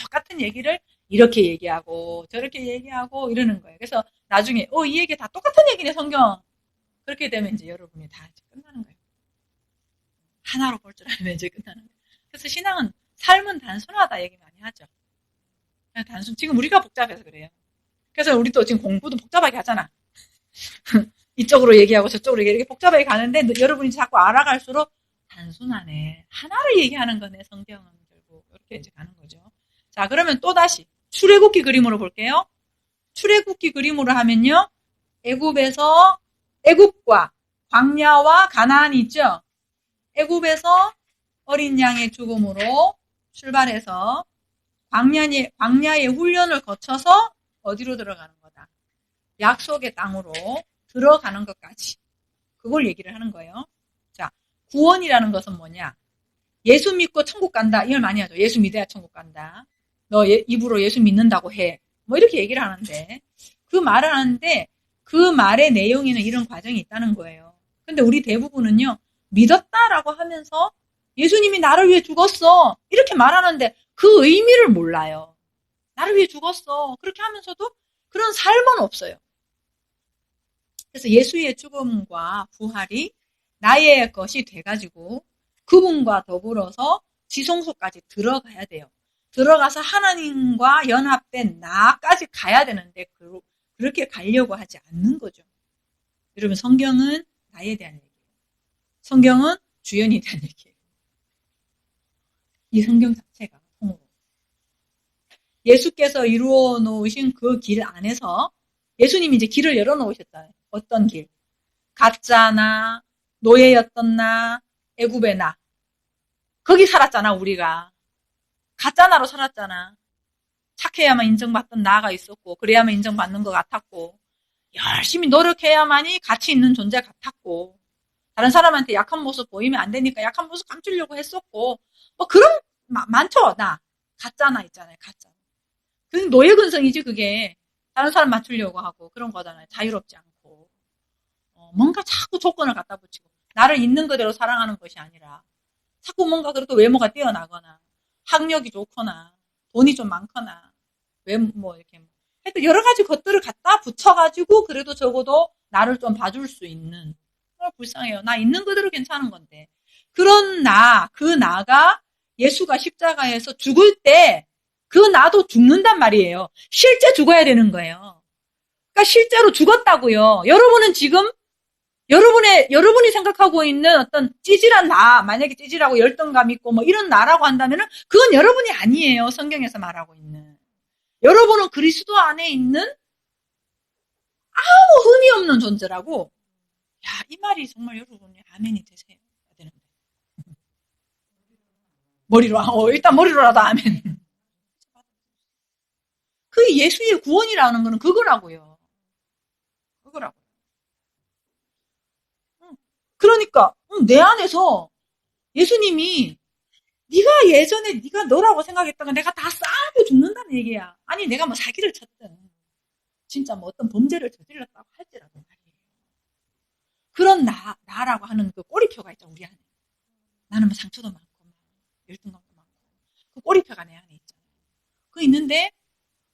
똑같은 얘기를 이렇게 얘기하고 저렇게 얘기하고 이러는 거예요. 그래서 나중에 이 얘기 다 똑같은 얘기네 성경. 그렇게 되면 이제 여러분이 다 이제 끝나는 거예요. 하나로 볼 줄 알면 이제 끝나는 거예요. 그래서 신앙은, 삶은 단순하다 얘기 많이 하죠. 그냥 지금 우리가 복잡해서 그래요. 그래서 우리 또 지금 공부도 복잡하게 하잖아. 이쪽으로 얘기하고 저쪽으로 얘기하고 이렇게 복잡하게 가는데 여러분이 자꾸 알아갈수록 단순하네. 하나를 얘기하는 거네, 성경은 결국. 이렇게 이제 가는 거죠. 자, 그러면 또 다시 출애굽기 그림으로 볼게요. 출애굽기 그림으로 하면요. 애굽과 광야와 가나안이 있죠. 애굽에서 어린 양의 죽음으로 출발해서 광야의 훈련을 거쳐서 어디로 들어가는 거다? 약속의 땅으로 들어가는 것까지. 그걸 얘기를 하는 거예요. 자, 구원이라는 것은 뭐냐? 예수 믿고 천국 간다. 이걸 많이 하죠. 예수 믿어야 천국 간다. 너 입으로 예수 믿는다고 해. 뭐 이렇게 얘기를 하는데, 그 말을 하는데 그 말의 내용에는 이런 과정이 있다는 거예요. 근데 우리 대부분은요, 믿었다라고 하면서 예수님이 나를 위해 죽었어. 이렇게 말하는데 그 의미를 몰라요. 나를 위해 죽었어. 그렇게 하면서도 그런 삶은 없어요. 그래서 예수의 죽음과 부활이 나의 것이 돼가지고 그분과 더불어서 지성소까지 들어가야 돼요. 들어가서 하나님과 연합된 나까지 가야 되는데 그렇게 가려고 하지 않는 거죠. 여러분, 성경은 나에 대한 얘기예요. 성경은 주연에 대한 얘기예요. 이 성경 자체가 통으로. 예수께서 이루어 놓으신 그 길 안에서 예수님이 이제 길을 열어 놓으셨잖아요. 어떤 길? 가짜나 노예였던 나, 애굽의 나. 거기 살았잖아, 우리가. 가짜나로 살았잖아. 착해야만 인정받던 나가 있었고, 그래야만 인정받는 것 같았고, 열심히 노력해야만이 가치 있는 존재 같았고, 다른 사람한테 약한 모습 보이면 안 되니까 약한 모습 감추려고 했었고, 뭐 그런, 많죠, 나. 가짜나 있잖아요, 가짜. 그 노예 근성이지, 그게. 다른 사람 맞추려고 하고, 그런 거잖아요. 자유롭지 않고. 뭔가 자꾸 조건을 갖다 붙이고, 나를 있는 그대로 사랑하는 것이 아니라, 자꾸 뭔가 그래도 외모가 뛰어나거나, 학력이 좋거나, 돈이 좀 많거나, 이렇게. 하여튼 여러 가지 것들을 갖다 붙여가지고, 그래도 적어도 나를 좀 봐줄 수 있는. 불쌍해요. 나 있는 그대로 괜찮은 건데. 그런 그 나가 예수가 십자가에서 죽을 때, 그 나도 죽는단 말이에요. 실제 죽어야 되는 거예요. 그러니까 실제로 죽었다고요. 여러분은 지금 여러분이 생각하고 있는 어떤 찌질한 나, 만약에 찌질하고 열등감 있고 뭐 이런 나라고 한다면은 그건 여러분이 아니에요. 성경에서 말하고 있는. 여러분은 그리스도 안에 있는 아무 흠이 없는 존재라고. 야, 이 말이 정말 여러분이 아멘이 되세요. 되는데. 머리로, 일단 머리로라도 아멘. 그 예수의 구원이라는 거는 그거라고요. 그거라고요. 그러니까 내 안에서 예수님이 네가 예전에 네가 너라고 생각했다가 내가 다 싸고 죽는다는 얘기야. 아니 내가 뭐 사기를 쳤든 진짜 뭐 어떤 범죄를 저질렀다고 할지라도 말이에요. 그런 나라고 하는 그 꼬리표가 있죠, 우리 안에. 나는 뭐 상처도 많고 열등감도 많고 그 꼬리표가 내 안에 있잖아요. 그 있는데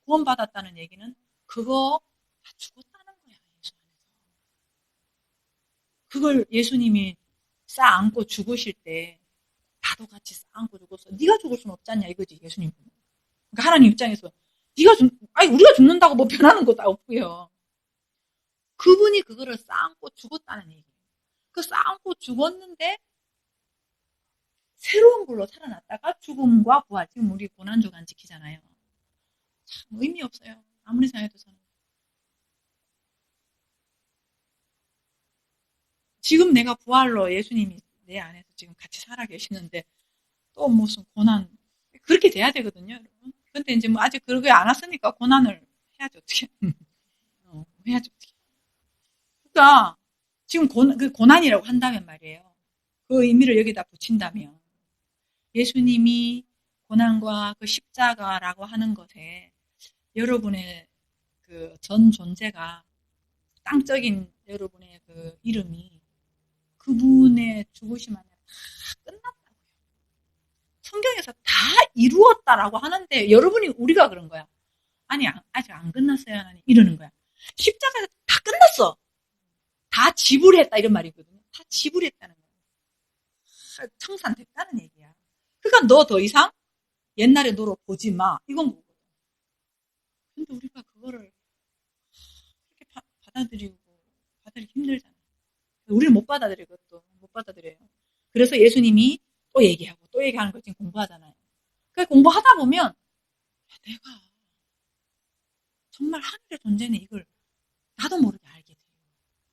구원받았다는 얘기는 그거 다 죽었다는 거야. 예수 안에서. 그걸 예수님이 싸 안고 죽으실 때 나도 같이 싸 안고 죽어서 네가 죽을 수는 없지 않냐 이거지, 예수님. 그러니까 하나님 입장에서 우리가 죽는다고 뭐 변하는 것도 없고요. 그분이 그거를 쌓고 죽었다는 얘기예요. 그 쌓고 죽었는데 새로운 걸로 살아났다가 죽음과 부활. 지금 우리 고난주간 지키잖아요. 참 의미 없어요. 아무리 생각해도 저는. 지금 내가 부활로 예수님이 내 안에서 지금 같이 살아 계시는데 또 무슨 고난 그렇게 돼야 되거든요, 여러분. 근데 이제 뭐 아직 그러게 안 왔으니까 고난을 해야지 어떻게? 해야지 어떻게? 그러니까 지금 그 고난이라고 한다면 말이에요. 그 의미를 여기다 붙인다면 예수님이 고난과 그 십자가라고 하는 것에 여러분의 그 전 존재가 땅적인 여러분의 그 이름이 그분의 죽으심 안에 다 끝났다고요. 성경에서 다 이루었다라고 하는데 여러분이 우리가 그런 거야. 아니 아직 안 끝났어요. 하나님 이러는 거야. 십자가에서 다 끝났어. 다 지불했다 이런 말이거든요. 다 지불했다는 거야. 청산됐다는 얘기야. 그러니까 너 더 이상 옛날의 너로 보지 마. 이건 거거든. 근데 우리가 그거를 그렇게 받아들이기 힘들잖아. 우리는 못 받아들여, 그것도. 못 받아들여요. 그래서 예수님이 또 얘기하고 또 얘기하는 걸 지금 공부하잖아요. 그 공부하다 보면 내가 정말 하늘의 존재는 이걸 나도 모르게 알게 돼요.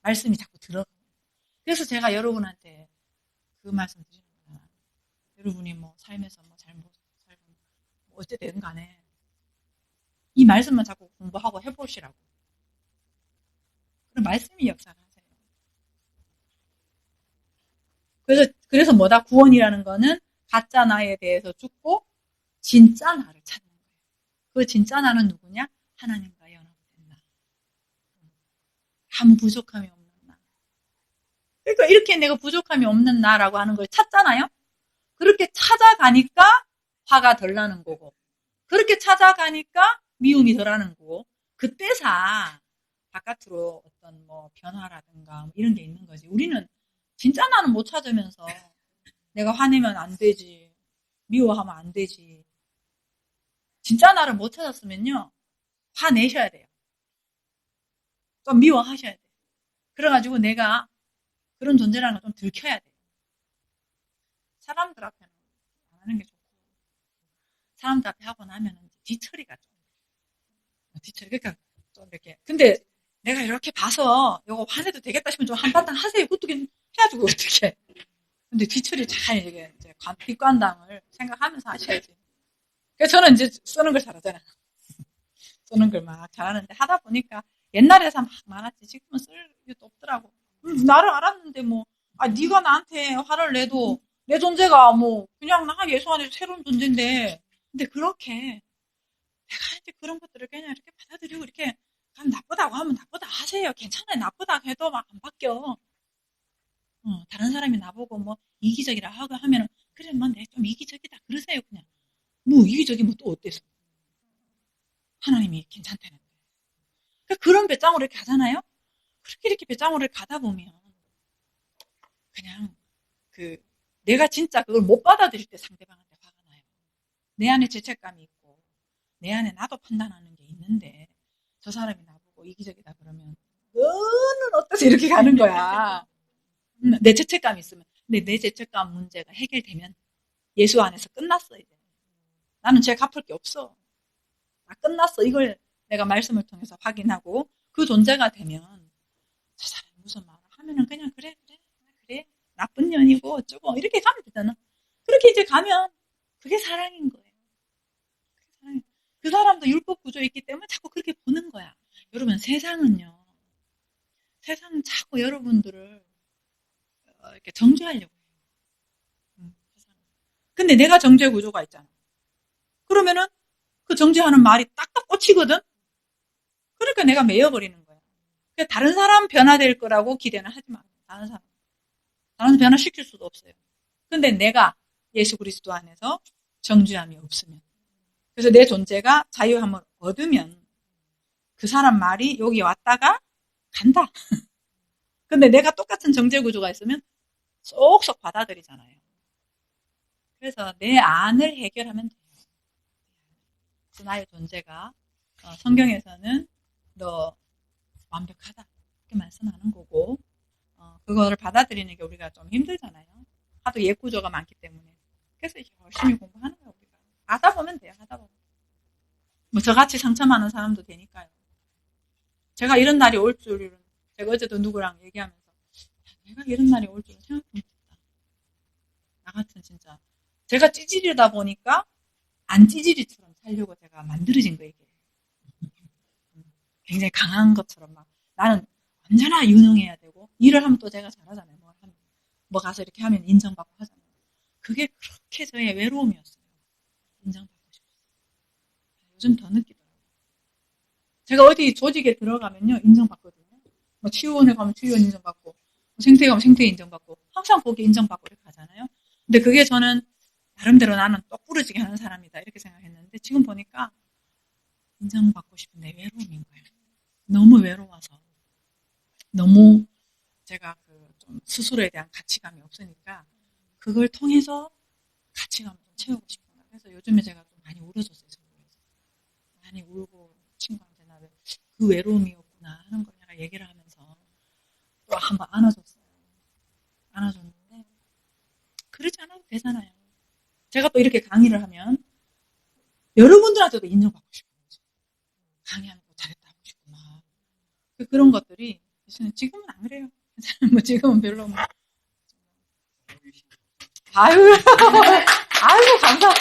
말씀이 자꾸 들어가요. 그래서 제가 여러분한테 그 말씀 드리는 거야. 여러분이 뭐 삶에서 뭐 잘못 살고 뭐 어쨌든 간에 이 말씀만 자꾸 공부하고 해보시라고. 그럼 말씀이 역사를 하세요. 그래서 뭐다? 구원이라는 거는 가짜 나에 대해서 죽고 진짜 나를 찾는 거예요. 그 진짜 나는 누구냐? 하나님과 연합된 나. 아무 부족함이 없는 나. 그러니까 이렇게 내가 부족함이 없는 나라고 하는 걸 찾잖아요? 그렇게 찾아가니까 화가 덜 나는 거고, 그렇게 찾아가니까 미움이 덜 하는 거고, 그때사 바깥으로 어떤 뭐 변화라든가 뭐 이런 게 있는 거지. 우리는 진짜 나는 못 찾으면서 내가 화내면 안 되지. 미워하면 안 되지. 진짜 나를 못 찾았으면요. 화내셔야 돼요. 좀 미워하셔야 돼요. 그래가지고 내가 그런 존재라는 걸 좀 들켜야 돼요. 사람들 앞에는 안 하는 게 좋고, 사람들 앞에 하고 나면은 뒤처리가 좀, 뒤처리. 그러니까 좀 이렇게. 근데 내가 이렇게 봐서 이거 화내도 되겠다 싶으면 좀 한바탕 하세요. 그것도 해가지고 어떻게. 근데 뒤처리 잘 이게 이제 뒷관당을 생각하면서 하셔야지. 그래서 저는 이제 쓰는 걸 잘하잖아요. 쓰는 걸 막 잘하는데 하다 보니까 옛날에서 막 많았지. 지금은 쓸 일도 없더라고. 나를 알았는데 뭐, 네가 나한테 화를 내도 내 존재가 뭐 그냥 나 예수 안에서 새로운 존재인데, 근데 그렇게 내가 이제 그런 것들을 그냥 이렇게 받아들이고 이렇게 나쁘다고 하면 나쁘다 하세요. 괜찮아요. 나쁘다 해도 막 안 바뀌어. 다른 사람이 나보고 뭐 이기적이라 하고 하면은 그래 뭐 내 좀 이기적이다 그러세요. 그냥 뭐 이기적이면 또 어때서 하나님이 괜찮다는데. 그러니까 그런 배짱으로 이렇게 가잖아요. 그렇게 이렇게 배짱으로 가다 보면 그냥 그 내가 진짜 그걸 못 받아들일 때 상대방한테 화가 나요. 내 안에 죄책감이 있고 내 안에 나도 판단하는 게 있는데 저 사람이 나보고 이기적이다 그러면 너는 어떠서 이렇게 가는 거야. 내 죄책감이 있으면. 근데 내 죄책감 문제가 해결되면 예수 안에서 끝났어 이제. 나는 죄 갚을 게 없어. 끝났어. 이걸 내가 말씀을 통해서 확인하고 그 존재가 되면 저 사람이 무슨 말을 하면은 그냥 그래 나쁜 년이고 어쩌고 이렇게 가면 되잖아. 그렇게 이제 가면 그게 사랑인 거예요. 그 사람도 율법 구조에 있기 때문에 자꾸 그렇게 보는 거야. 여러분 세상은요. 세상은 자꾸 여러분들을 이렇게 정죄하려고 해요. 근데 내가 정죄 구조가 있잖아. 그러면은 그 정죄하는 말이 딱딱 꽂히거든. 그러니까 내가 매여버리는 거야. 그러니까 다른 사람 변화될 거라고 기대는 하지 마. 다른 사람 변화시킬 수도 없어요. 근데 내가 예수 그리스도 안에서 정죄함이 없으면, 그래서 내 존재가 자유함을 얻으면 그 사람 말이 여기 왔다가 간다. 근데 내가 똑같은 정죄 구조가 있으면 쏙쏙 받아들이잖아요. 그래서 내 안을 해결하면 돼요. 그래서 나의 존재가 성경에서는 너 완벽하다 이렇게 말씀하는 거고, 그거를 받아들이는 게 우리가 좀 힘들잖아요. 하도 옛 구조가 많기 때문에. 그래서 열심히 공부하는 거예요. 우리가 하다 보면 돼요. 하다 보면. 뭐 저같이 상처 많은 사람도 되니까요. 제가 이런 날이 올 줄은, 제가 어제도 누구랑 얘기하면서 내가 이런 날이 올 줄은 생각도 못했다. 나 같은 진짜 제가 찌질이다 보니까 안 찌질이처럼 살려고 제가 만들어진 거예요. 이게. 굉장히 강한 것처럼 막 나는 언제나 유능해야 되고 일을 하면 또 제가 잘하잖아요. 뭐 가서 이렇게 하면 인정받고 하잖아요. 그게 그렇게 저의 외로움이었어요. 인정받고 싶었어요. 요즘 더 느끼더라고요. 제가 어디 조직에 들어가면요 인정받거든요. 뭐 치유원에 가면 치유원 인정받고, 생태에 가면 생태 인정받고, 항상 거기 인정받고 이렇게 가잖아요. 근데 그게 저는 나름대로 나는 똑부러지게 하는 사람이다 이렇게 생각했는데 지금 보니까 인정받고 싶은 내 외로움인 거예요. 너무 외로워서, 너무 제가 좀 스스로에 대한 가치감이 없으니까 그걸 통해서 가치감을 좀 채우고 싶은 거예요. 그래서 요즘에 제가 좀 많이 울어줬어요. 많이 울고 친구한테 나 그 외로움이었구나 하는 걸 내가 얘기를 하면서 또 한번 안아줬어요. 안아줬는데 그러지 않아도 되잖아요. 제가 또 이렇게 강의를 하면 여러분들한테도 인정받고 싶은 거죠. 강의하는 거 잘했다 하고 싶구나. 그런 것들이 지금은 안 그래요. 뭐 지금은 별로 뭐. 아유 감사해요.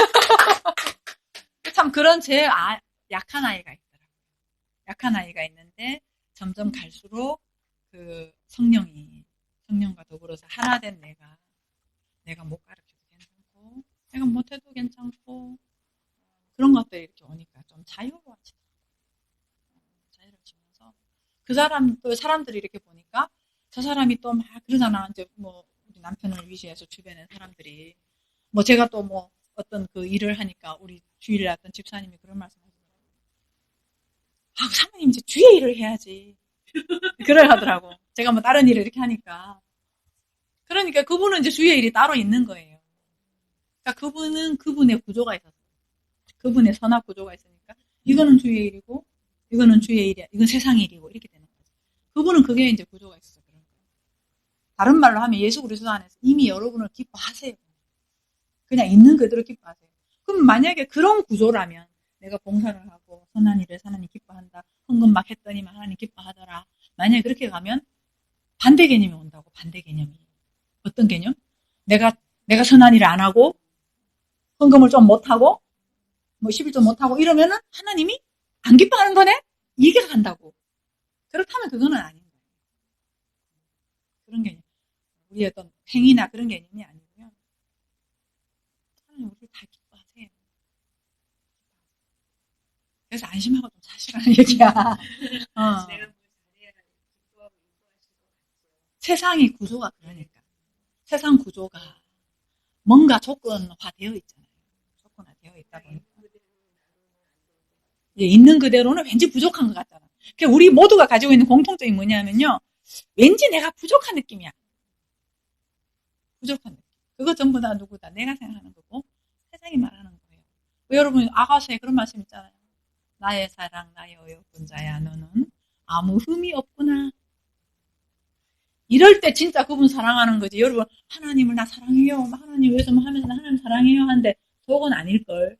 참 그런 제 약한 아이가 있더라고요. 약한 아이가 있는데 점점 갈수록 그 성령과 더불어서 하나 된 내가 못 가르쳐도 괜찮고 내가 못해도 괜찮고 그런 것들이 이렇게 오니까 좀 자유로워지면서 그 사람들이 이렇게 보니까 저 사람이 또 막 그러잖아. 이제 뭐 우리 남편을 위시해서 주변에 사람들이 뭐 제가 또 뭐 어떤 그 일을 하니까 우리 주일에 어떤 집사님이 그런 말씀하시더라고요. 사모님 이제 주의 일을 해야지. 그래 하더라고. 제가 뭐 다른 일을 이렇게 하니까. 그러니까 그분은 이제 주의 일이 따로 있는 거예요. 그러니까 그분은 그분의 구조가 있었어요. 그분의 선악 구조가 있으니까 이거는 주의 일이고 이거는 주의 일이야. 이건 세상의 일이고 이렇게 되는 거죠. 그분은 그게 이제 구조가 있어요. 다른 말로 하면 예수 그리스도 안에서 이미 여러분을 기뻐하세요. 그냥 있는 그대로 기뻐하세요. 그럼 만약에 그런 구조라면 내가 봉사를 하고 선한 일을 하나님 기뻐한다. 헌금 막 했더니만 하나님 기뻐하더라. 만약에 그렇게 가면 반대 개념이 온다고. 반대 개념이. 어떤 개념? 내가 선한 일을 안 하고 헌금을 좀 못하고 뭐 11조 못하고 이러면은 하나님이 안 기뻐하는 거네? 이게 간다고. 그렇다면 그거는 아닌 거예요. 그런 개념. 우리의 어떤 행위나 그런 개념이 아니고요. 하나님 우리 다 기뻐하세요. 그래서 안심하고 좀 사시라는 얘기야. 내가 뭘 잘해야 기뻐하고 인도하실 것 같죠. 세상의 구조가 그러니까. 세상 구조가 뭔가 조건화되어 있잖아요. 조건화되어 있다 보니까. 있는 그대로는 왠지 부족한 것 같잖아. 그러니까 우리 모두가 가지고 있는 공통점이 뭐냐면요. 왠지 내가 부족한 느낌이야. 부족한 느낌. 그거 전부 다 누구다? 내가 생각하는 거고 세상이 말하는 거예요. 여러분 아가서에 그런 말씀 있잖아요. 나의 사랑, 나의 어여쁜자야 너는 아무 흠이 없구나. 이럴 때 진짜 그분 사랑하는 거지. 여러분 하나님을 나 사랑해요. 하나님 위해서 뭐 하면서 하나님 사랑해요 하는데 속은 아닐걸.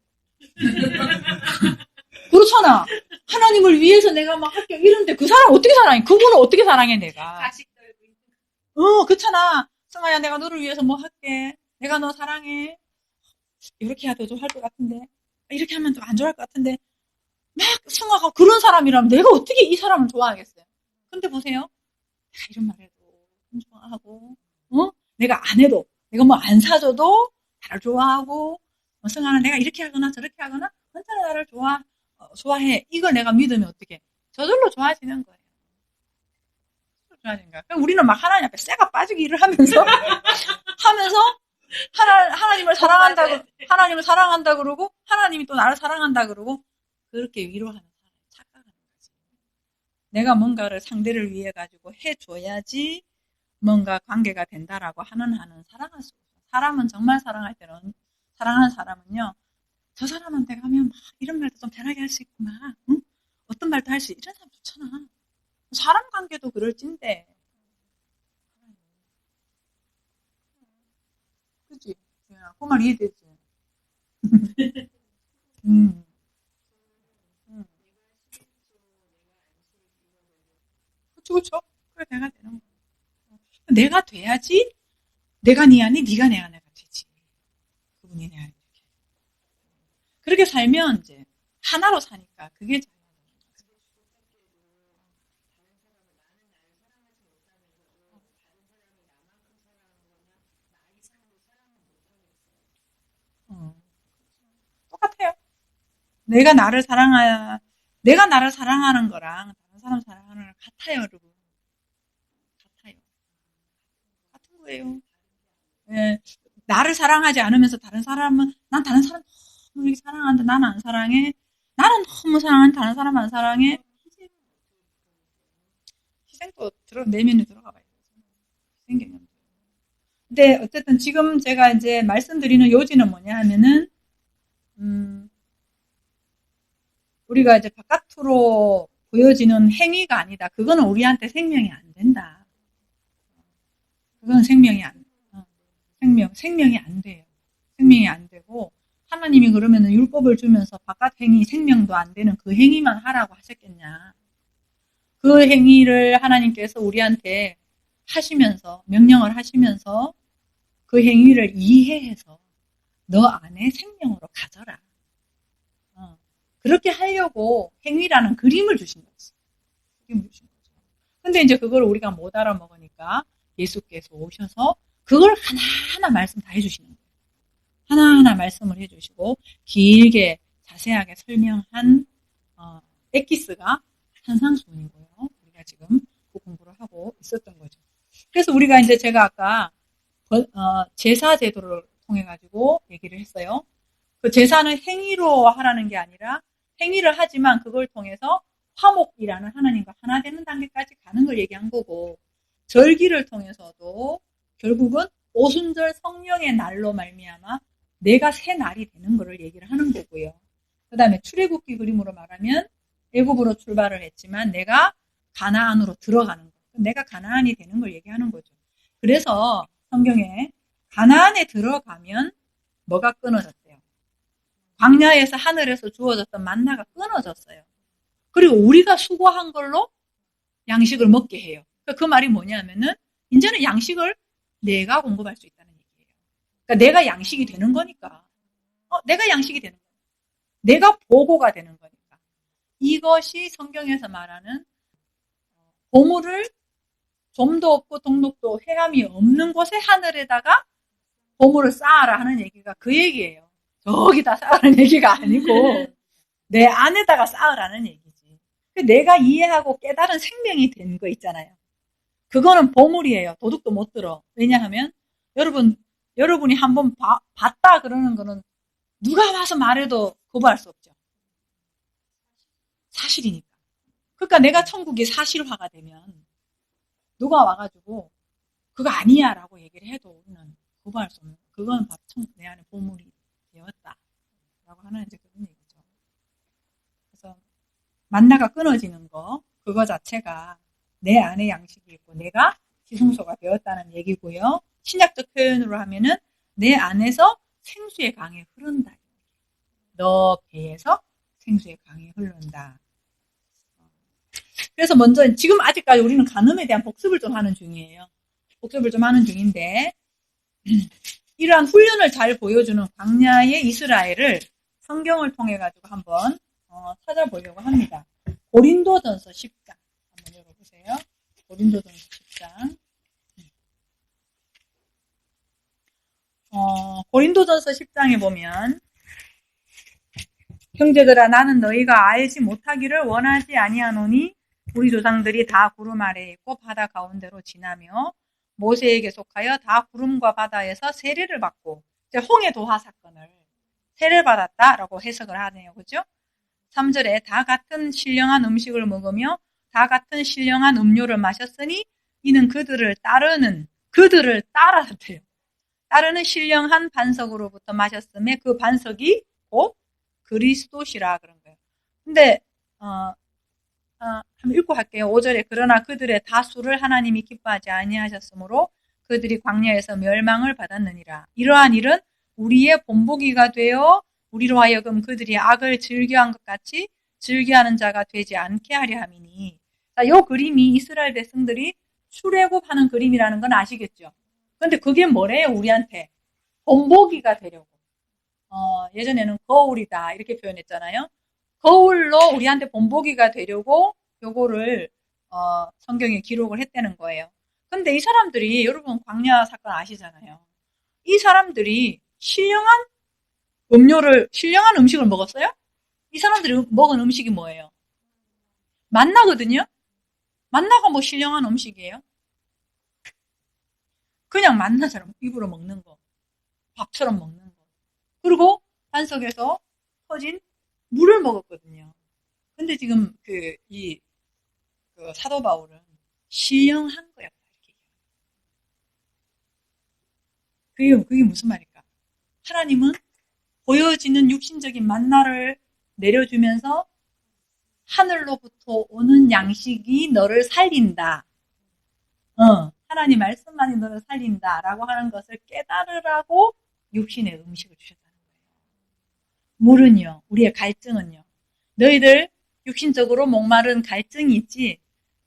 그렇잖아. 하나님을 위해서 내가 막 할게 이런데 그 사람 어떻게 사랑해? 그분은 어떻게 사랑해 내가? 가식 떨고 있는 그렇잖아. 승아야 내가 너를 위해서 뭐 할게. 내가 너 사랑해. 이렇게 해야 더 좋아할 것 같은데. 이렇게 하면 좀 안 좋아할 것 같은데. 막 승아가 그런 사람이라면 내가 어떻게 이 사람을 좋아하겠어요? 근데 보세요. 내가 이런 말 해도 좋아하고, 내가 안 해도, 내가 뭐 안 사줘도 나를 좋아하고, 승아는 내가 이렇게 하거나 저렇게 하거나 언제나 나를 좋아해. 이걸 내가 믿으면 어떻게? 저절로 좋아지는 거예요. 좋아지는 거야. 우리는 막 하나님 앞에 쇠가 빠지기 일을 하면서, 하나님을 사랑한다 그러고, 하나님이 또 나를 사랑한다 그러고, 그렇게 위로하는 사람이 착각하는 거지. 내가 뭔가를 상대를 위해 가지고 해줘야지 뭔가 관계가 된다라고 하는 한은 사랑할 수 없어요. 사람은 정말 사랑하는 사람은요, 저 사람한테 가면 막 이런 말도 좀 편하게 할 수 있고 막, 응? 어떤 말도 할 수 있고, 이런 사람 좋잖아. 사람 관계도 그럴진데. 그치? 그 말 이해되지? 음. 그쵸. 그래, 내가 되는 거야. 내가 돼야지, 내가 네 아니, 네가 내 아내가 되지. 그분이 내 아내. 그렇게 살면 이제 하나로 사니까 그게 잘. 똑같아요. 내가 나를 사랑하는 거랑 다른 사람 사랑하는 거랑 같아요, 여러분. 같아요. 같은 거예요. 예, 나를 사랑하지 않으면서 난 다른 사람 너무 사랑하는데 나는 안 사랑해. 나는 너무 사랑하는데 다른 사람 안 사랑해. 희생도 내면에 들어가 봐요. 희생 개념. 근데 어쨌든 지금 제가 이제 말씀드리는 요지는 뭐냐 하면은, 우리가 이제 바깥으로 보여지는 행위가 아니다. 그거는 우리한테 생명이 안 된다. 그건 생명이 안 돼요. 생명이 안 되고, 하나님이 그러면은 율법을 주면서 바깥 행위, 생명도 안 되는 그 행위만 하라고 하셨겠냐. 그 행위를 하나님께서 우리한테 하시면서, 명령을 하시면서 그 행위를 이해해서 너 안에 생명으로 가져라. 그렇게 하려고 행위라는 그림을 주신 거지. 그림을 주신 거죠. 근데 이제 그걸 우리가 못 알아먹으니까 예수께서 오셔서 그걸 하나하나 말씀 다 해주시는 거예요. 하나하나 말씀을 해주시고 길게 자세하게 설명한 엑기스가 산상수훈이고요. 우리가 지금 그 공부를 하고 있었던 거죠. 그래서 우리가 이제 제가 아까 제사 제도를 통해 가지고 얘기를 했어요. 그 제사는 행위로 하라는 게 아니라 행위를 하지만 그걸 통해서 화목이라는 하나님과 하나 되는 단계까지 가는 걸 얘기한 거고, 절기를 통해서도 결국은 오순절 성령의 날로 말미암아 내가 새 날이 되는 것을 얘기를 하는 거고요. 그 다음에 출애굽기 그림으로 말하면 애굽으로 출발을 했지만 내가 가나안으로 들어가는 거, 내가 가나안이 되는 걸 얘기하는 거죠. 그래서 성경에 가나안에 들어가면 뭐가 끊어졌대요? 광야에서 하늘에서 주어졌던 만나가 끊어졌어요. 그리고 우리가 수고한 걸로 양식을 먹게 해요. 그 말이 뭐냐면은 이제는 양식을 내가 공급할 수 있다는 얘기예요. 그러니까 내가 양식이 되는 거니까. 내가 양식이 되는 거니까. 내가 보고가 되는 거니까. 이것이 성경에서 말하는 보물을 좀도 없고 동록도 해함이 없는 곳에 하늘에다가 보물을 쌓아라 하는 얘기가 그 얘기예요. 저기다 쌓으라는 얘기가 아니고 내 안에다가 쌓으라는 얘기지. 내가 이해하고 깨달은 생명이 된 거 있잖아요. 그거는 보물이에요. 도둑도 못 들어. 왜냐하면 여러분이 한번 봤다 그러는 거는 누가 와서 말해도 거부할 수 없죠. 사실이니까. 그러니까 내가 천국이 사실화가 되면 누가 와가지고 그거 아니야 라고 얘기를 해도 우리는 거부할 수 없는, 그건 바로 천국 내 안에 보물이 되었다 라고 하는 이제 그런 얘기죠. 그래서 만나가 끊어지는 거, 그거 자체가 내 안에 양식이 있고 내가 지성소가 되었다는 얘기고요. 신약적 표현으로 하면은 내 안에서 생수의 강이 흐른다. 너 배에서 생수의 강이 흐른다. 그래서 먼저 지금 아직까지 우리는 간음에 대한 복습을 좀 하는 중이에요. 복습을 좀 하는 중인데 이러한 훈련을 잘 보여주는 광야의 이스라엘을 성경을 통해 가지고 한번 찾아보려고 합니다. 고린도전서 10장 한번 읽어보세요. 고린도전서 10장. 고린도전서 10장에 보면 형제들아 나는 너희가 알지 못하기를 원하지 아니하노니 우리 조상들이 다 구름 아래에 있고 바다 가운데로 지나며 모세에게 속하여 다 구름과 바다에서 세례를 받고 이제 홍해 도하 사건을 세례를 받았다라고 해석을 하네요. 그죠? 3절에 다 같은 신령한 음식을 먹으며 다 같은 신령한 음료를 마셨으니 이는 그들을 따르는 신령한 반석으로부터 마셨음에 그 반석이 곧 그리스도시라 그런 거예요. 근데 한번 읽고 할게요. 5절에 그러나 그들의 다수를 하나님이 기뻐하지 아니하셨으므로 그들이 광야에서 멸망을 받았느니라. 이러한 일은 우리의 본보기가 되어 우리로 하여금 그들이 악을 즐겨한 것 같이 즐겨하는 자가 되지 않게 하려 함이니. 이 그림이 이스라엘 백성들이 출애굽하는 그림이라는 건 아시겠죠? 근데 그게 뭐래요? 우리한테 본보기가 되려고. 예전에는 거울이다 이렇게 표현했잖아요. 거울로 우리한테 본보기가 되려고 요거를 성경에 기록을 했다는 거예요. 근데 이 사람들이 여러분 광야 사건 아시잖아요. 이 사람들이 신령한 음식을 먹었어요? 이 사람들이 먹은 음식이 뭐예요? 만나거든요? 만나가 뭐 신령한 음식이에요? 그냥 만나처럼 입으로 먹는 거. 밥처럼 먹는 거. 그리고 반석에서 터진 물을 먹었거든요. 근데 지금 그 사도 바울은 신령한 거였다. 그게 무슨 말일까? 하나님은 보여지는 육신적인 만나를 내려주면서 하늘로부터 오는 양식이 너를 살린다. 하나님 말씀만이 너를 살린다라고 하는 것을 깨달으라고 육신의 음식을 주셨다는 거예요. 물은요, 우리의 갈증은요. 너희들 육신적으로 목마른 갈증이 있지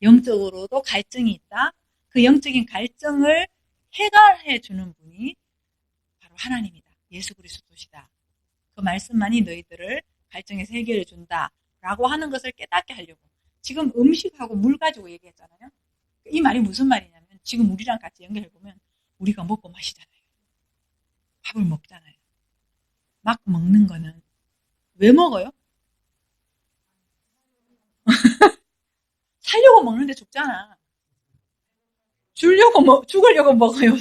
영적으로도 갈증이 있다. 그 영적인 갈증을 해결해 주는 분이 바로 하나님이다. 예수 그리스도시다. 그 말씀만이 너희들을 갈증에서 해결해 준다라고 하는 것을 깨닫게 하려고. 지금 음식하고 물 가지고 얘기했잖아요. 이 말이 무슨 말이냐면 지금 우리랑 같이 연결해보면 우리가 먹고 마시잖아요. 밥을 먹잖아요. 막 먹는 거는 왜 먹어요? 살려고 먹는데 죽잖아. 죽으려고 먹어요.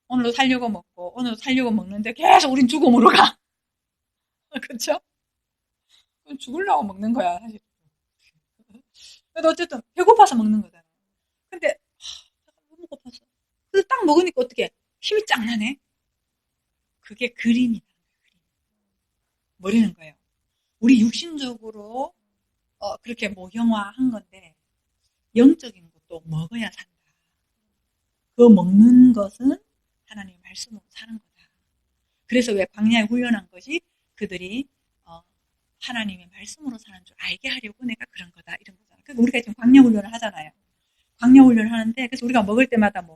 오늘도 살려고 먹고, 오늘도 살려고 먹는데 계속 우린 죽음으로 가. 그쵸? 죽으려고 먹는 거야, 사실. 그래도 어쨌든 배고파서 먹는 거잖아요. 근데 너무 고팠어. 그래서 딱 먹으니까 어떻게 힘이 쫙 나네. 그게 그림이다. 뭐라는 거예요. 우리 육신적으로 그렇게 모형화한 건데 영적인 것도 먹어야 산다. 그 먹는 것은 하나님의 말씀으로 사는 거다. 그래서 왜 광야에 훈련한 것이 그들이 하나님의 말씀으로 사는 줄 알게 하려고 내가 그런 거다 이런 거잖아. 그러니까 우리가 지금 광야 훈련을 하잖아요. 광야 훈련을 하는데 그래서 우리가 먹을 때마다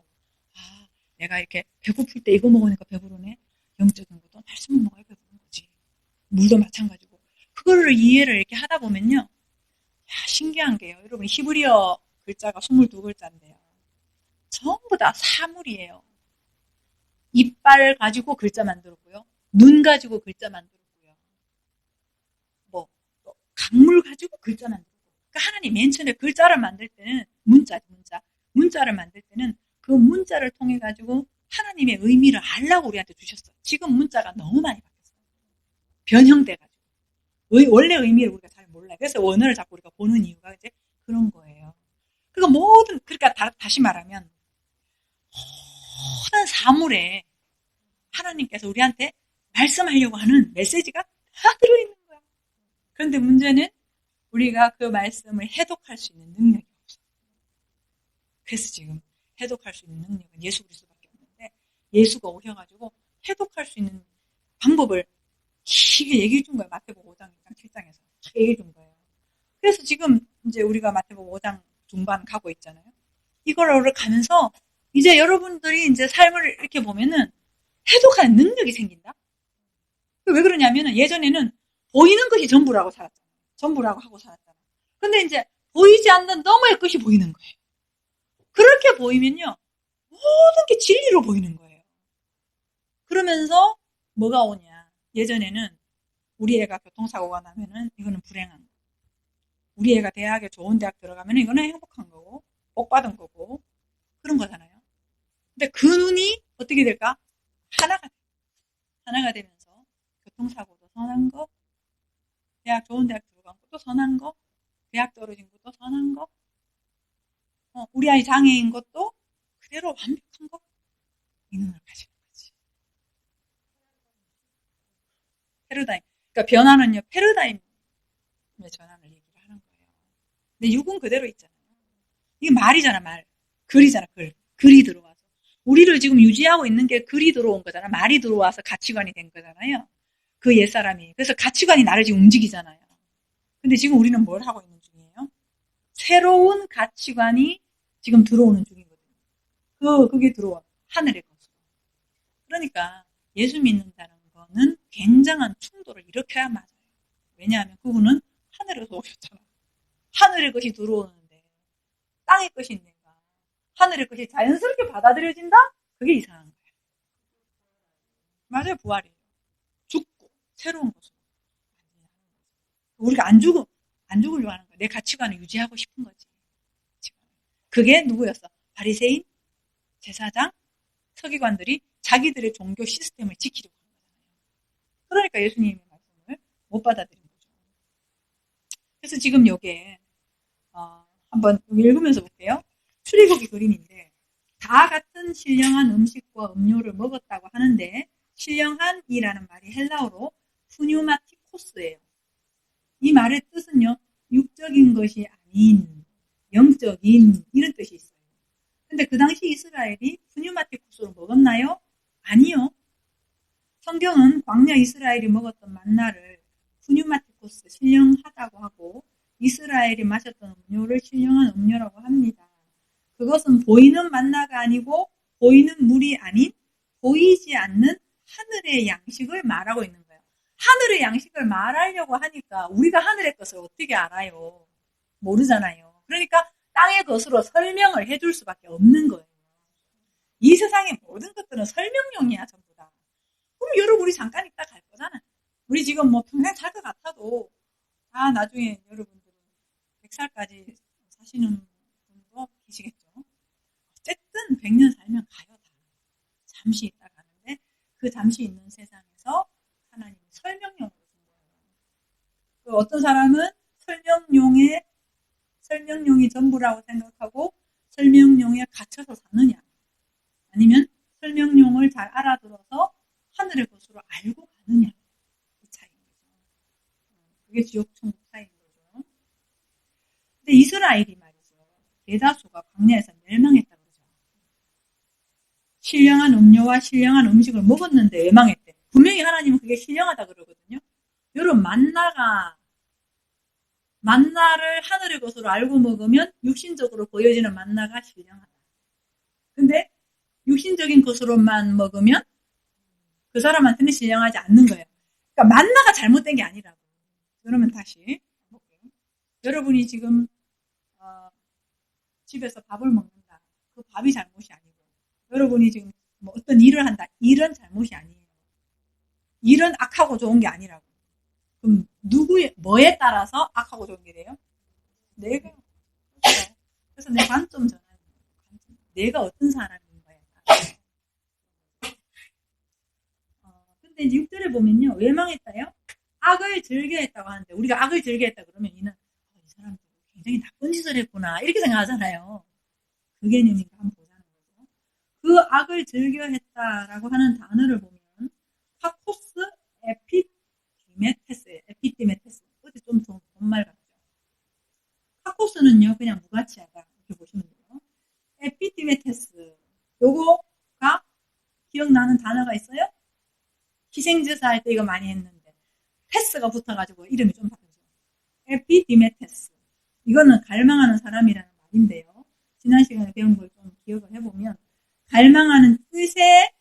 내가 이렇게 배고플 때 이거 먹으니까 배부르네. 영적인 것도 말씀을 먹어야 배부른 거지. 물도 마찬가지고. 그거를 이해를 이렇게 하다 보면요. 신기한 게요. 여러분 히브리어 글자가 22글자인데요. 전부 다 사물이에요. 이빨 가지고 글자 만들었고요. 눈 가지고 글자 만들었고요. 또 강물 가지고 글자 만들었고. 그러니까 하나님 맨 처음에 글자를 만들 때는 문자를 만들 때는 그 문자를 통해 가지고 하나님의 의미를 알라고 우리한테 주셨어요. 지금 문자가 너무 많이 바뀌었어요. 변형돼가지고 원래 의미를 우리가 잘 몰라요. 그래서 원어를 자꾸 우리가 보는 이유가 이제 그런 거예요. 그러니까 다시 말하면 모든 사물에 하나님께서 우리한테 말씀하려고 하는 메시지가 다 들어있는 거야. 그런데 문제는 우리가 그 말씀을 해독할 수 있는 능력이 없어요. 그래서 지금 해독할 수 있는 능력은 예수 그리스도밖에 없는데 예수가 오셔가지고 해독할 수 있는 방법을 길게 얘기해 준 거예요. 마태복음 5장, 6장, 7장에서 얘기해 준 거예요. 그래서 지금 이제 우리가 마태복음 5장 중반 가고 있잖아요. 이걸 가면서 이제 여러분들이 이제 삶을 이렇게 보면은 해독하는 능력이 생긴다? 왜 그러냐면은 예전에는 보이는 것이 전부라고 살았잖아요. 전부라고 하고 살았잖아요. 근데 이제 보이지 않는 너머의 것이 보이는 거예요. 그렇게 보이면요. 모든 게 진리로 보이는 거예요. 그러면서 뭐가 오냐. 예전에는 우리 애가 교통사고가 나면은 이거는 불행한 거. 우리 애가 대학에 좋은 대학 들어가면은 이거는 행복한 거고, 복 받은 거고, 그런 거잖아요. 근데 그 눈이 어떻게 될까? 하나가 되면서 교통사고도 선한 거, 좋은 대학 들어간 것도 선한 거, 대학 떨어진 것도 선한 거, 우리 아이 장애인 것도 그대로 완벽한 거, 이 눈을 가지는 거지. 패러다임. 그러니까 변화는요, 패러다임의 전환을 얘기를 하는 거예요. 근데 육은 그대로 있잖아요. 이게 말이잖아, 말. 글이잖아, 글. 글이 들어와서. 우리를 지금 유지하고 있는 게 글이 들어온 거잖아. 말이 들어와서 가치관이 된 거잖아요. 그 옛사람이. 그래서 가치관이 나를 지금 움직이잖아요. 근데 지금 우리는 뭘 하고 있는 중이에요? 새로운 가치관이 지금 들어오는 중이거든요. 그게 들어와. 하늘의 것으로. 그러니까 예수 믿는다는 거는 굉장한 충돌을 일으켜야 맞아요. 왜냐하면 그분은 하늘에서 오셨잖아요. 하늘의 것이 들어오는데 땅의 것이 내가 하늘의 것이 자연스럽게 받아들여진다? 그게 이상한 거예요. 맞아요. 부활이에요. 죽고 새로운 것으로. 우리가 안 죽으려고 하는 거야. 내 가치관을 유지하고 싶은 거지. 그게 누구였어? 바리새인, 제사장, 서기관들이 자기들의 종교 시스템을 지키려고 하는 거잖아요. 그러니까 예수님의 말씀을 못 받아들인 거죠. 그래서 지금 여기에 한번 읽으면서 볼게요. 출애굽기 그림인데 다 같은 신령한 음식과 음료를 먹었다고 하는데 신령한이라는 말이 헬라어로 푸뉴마티코스예요. 이 말의 뜻은요. 육적인 것이 아닌 영적인 이런 뜻이 있어요. 근데 그 당시 이스라엘이 푸뉴마티코스로 먹었나요? 아니요. 성경은 광야 이스라엘이 먹었던 만나를 푸뉴마티코스 신령하다고 하고 이스라엘이 마셨던 음료를 신령한 음료라고 합니다. 그것은 보이는 만나가 아니고 보이는 물이 아닌 보이지 않는 하늘의 양식을 말하고 있는 거예요. 하늘의 양식을 말하려고 하니까 우리가 하늘의 것을 어떻게 알아요? 모르잖아요. 그러니까 땅의 것으로 설명을 해줄 수밖에 없는 거예요. 이 세상의 모든 것들은 설명용이야 전부 다. 그럼 여러분 우리 잠깐 있다 갈 거잖아. 우리 지금 뭐 평생 살 것 같아도 나중에 여러분들은 100살까지 사시는 분도 계시겠죠. 어쨌든 100년 살면 가요 다. 잠시 있다 가는데 그 잠시 있는 세상에서 하나님이 설명용으로 준 거예요. 어떤 사람은 설명용의 설명용이 전부라고 생각하고 설명용에 갇혀서 사느냐, 아니면 설명용을 잘 알아들어서 하늘의 것으로 알고 가느냐, 이 차이인 거죠. 그게 지옥 천국 차이인 거죠. 근데 이스라엘이 말이죠, 대다수가 광야에서 멸망했다 그러죠. 신령한 음료와 신령한 음식을 먹었는데 왜 망했대? 분명히 하나님은 그게 신령하다 그러거든요. 여러분, 만나를 하늘의 것으로 알고 먹으면 육신적으로 보여지는 만나가 신령하다. 근데 육신적인 것으로만 먹으면 그 사람한테는 신령하지 않는 거예요. 그러니까 만나가 잘못된 게 아니라고. 그러면 다시 볼게요. 여러분이 지금 집에서 밥을 먹는다. 그 밥이 잘못이 아니고, 여러분이 지금 뭐 어떤 일을 한다. 일은 잘못이 아니에요. 일은 악하고 좋은 게 아니라고. 그럼 뭐에 따라서 악하고 좋은 게 돼요? 내가. 그렇죠. 그래서 내 관점 전환. 내가 어떤 사람인 거에 따라서. 근데 이제 6절에 보면요, 왜 망했다요? 악을 즐겨했다고 하는데, 우리가 악을 즐겨했다 그러면 이 사람 굉장히 나쁜 짓을 했구나, 이렇게 생각하잖아요. 그 개념인가 한번 보자는 거죠. 그 악을 즐겨했다라고 하는 단어를 보면 파코스 에피티메테스. 어디 좀 본말 같죠. 파코스는요, 그냥 무가치하다 이렇게 보시면 돼요. 에피티메테스, 요거가 기억나는 단어가 있어요? 희생제사 할 때 이거 많이 했는데 테스가 붙어가지고 이름이 좀 다르죠. 에피디메테스, 이거는 갈망하는 사람이라는 말인데요. 지난 시간에 배운 걸 좀 기억을 해보면 갈망하는 뜻의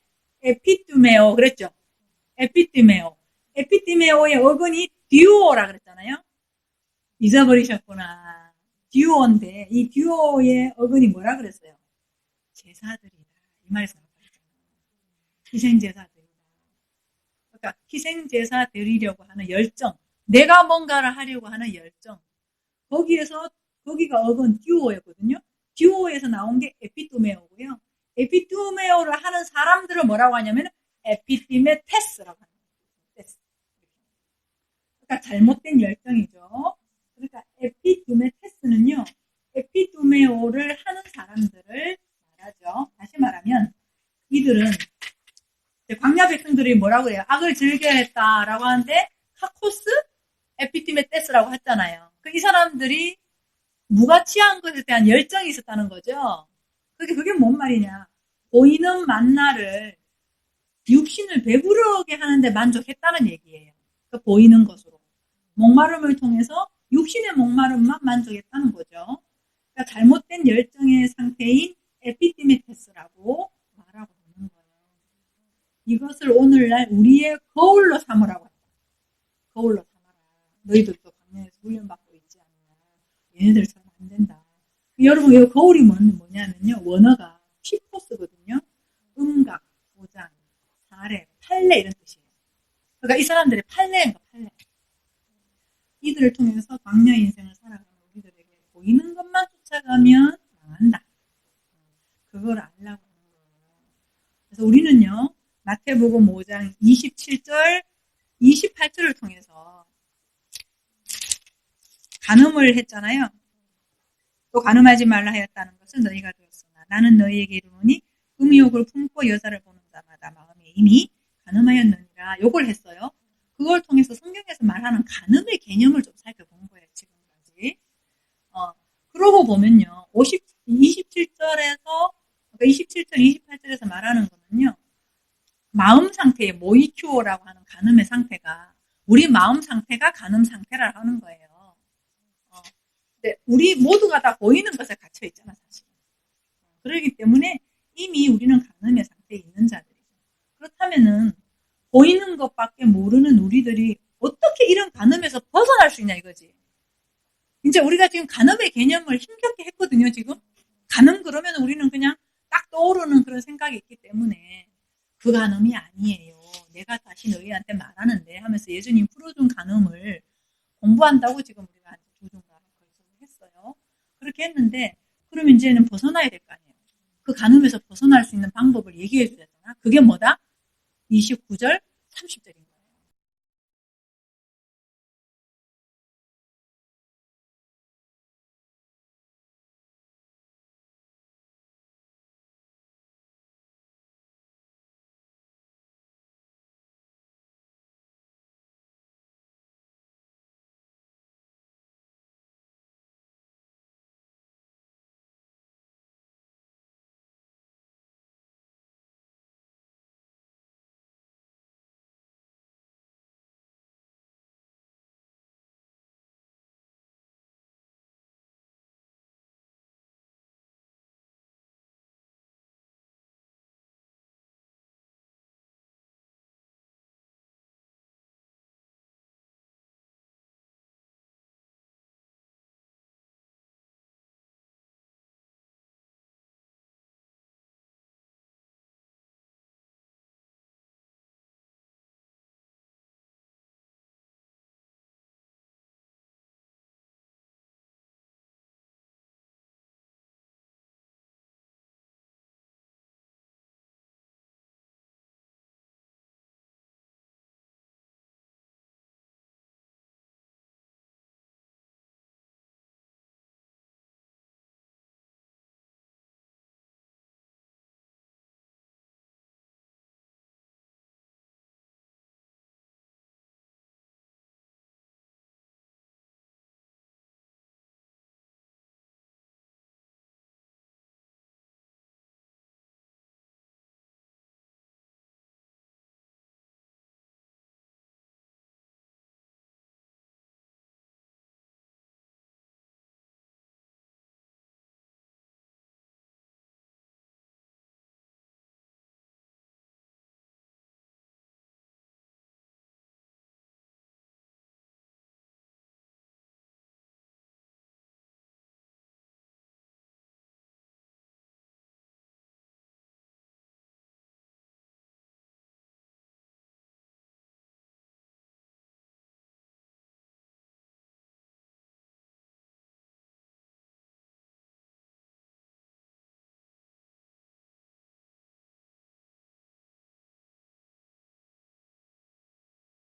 에피투메오 그랬죠. 에피티메오의 어근이 듀오라 그랬잖아요. 잊어버리셨구나. 듀오인데 이 듀오의 어근이 뭐라 그랬어요? 제사들이다, 이 말이 생각하셨잖아요. 희생제사들이다. 그러니까 희생제사 드리려고 하는 열정, 내가 뭔가를 하려고 하는 열정, 거기가 어근 듀오였거든요. 듀오에서 나온 게 에피투메오고요. 에피투메오를 하는 사람들을 뭐라고 하냐면 에피티메테스라고 합니다. 그러니까 잘못된 열정이죠. 그러니까 에피투메테스는요, 에피투메오를 하는 사람들을 말하죠. 다시 말하면 이들은 광야 백성들이 뭐라고 해요? 악을 즐겨했다라고 하는데 카코스 에피티메테스라고 했잖아요. 이 사람들이 무가치한 것에 대한 열정이 있었다는 거죠. 그게 뭔 말이냐? 보이는 만나를 육신을 배부르게 하는데 만족했다는 얘기예요. 그러니까 보이는 것으로. 목마름을 통해서 육신의 목마름만 만족했다는 거죠. 그러니까 잘못된 열정의 상태인 에피티메테스라고 말하고 있는 거예요. 이것을 오늘날 우리의 거울로 삼으라고 합니다. 거울로 삼아라. 너희들도 광야에서 훈련받고 있지 않느냐. 얘네들처럼 안 된다. 여러분, 이 거울이 뭐냐면요, 원어가 피포스거든요. 음각, 도장, 사례, 판례 이런 뜻이에요. 그러니까 이 사람들이 판례인가, 판례. 이들을 통해서 광야 인생을 살아가는 우리들에게 보이는 것만 쫓아가면 망한다. 그걸 알라고 하는 거예요. 그래서 우리는요, 마태복음 5장 27절, 28절을 통해서 간음을 했잖아요. 또 간음하지 말라 하였다는 것은 너희가 들었으나 나는 너희에게 이르노니 음욕을 품고 여자를 보는 자마다 마음에 이미 간음하였느니라. 요걸 했어요. 그걸 통해서 성경에서 말하는 간음의 개념을 좀 살펴본 거예요, 지금까지. 그러고 보면요, 27절에서, 그러니까 27절, 28절에서 말하는 거는요, 마음 상태의 모이큐오라고 하는 간음의 상태가, 우리 마음 상태가 간음 상태라고 하는 거예요. 근데 우리 모두가 다 보이는 것에 갇혀 있잖아, 사실. 그렇기 때문에 이미 우리는 간음의 상태에 있는 자들이죠. 그렇다면은, 보이는 것밖에 모르는 우리들이 어떻게 이런 간음에서 벗어날 수 있냐 이거지. 이제 우리가 지금 간음의 개념을 힘겹게 했거든요, 지금. 간음 그러면 우리는 그냥 딱 떠오르는 그런 생각이 있기 때문에 그 간음이 아니에요. 내가 다시 너희한테 말하는데 하면서 예수님 풀어준 간음을 공부한다고 지금 우리가 한 두 주인가 했어요. 그렇게 했는데, 그럼 이제는 벗어나야 될 거 아니에요. 그 간음에서 벗어날 수 있는 방법을 얘기해 주잖아. 그게 뭐다? 29절, 30절이에요.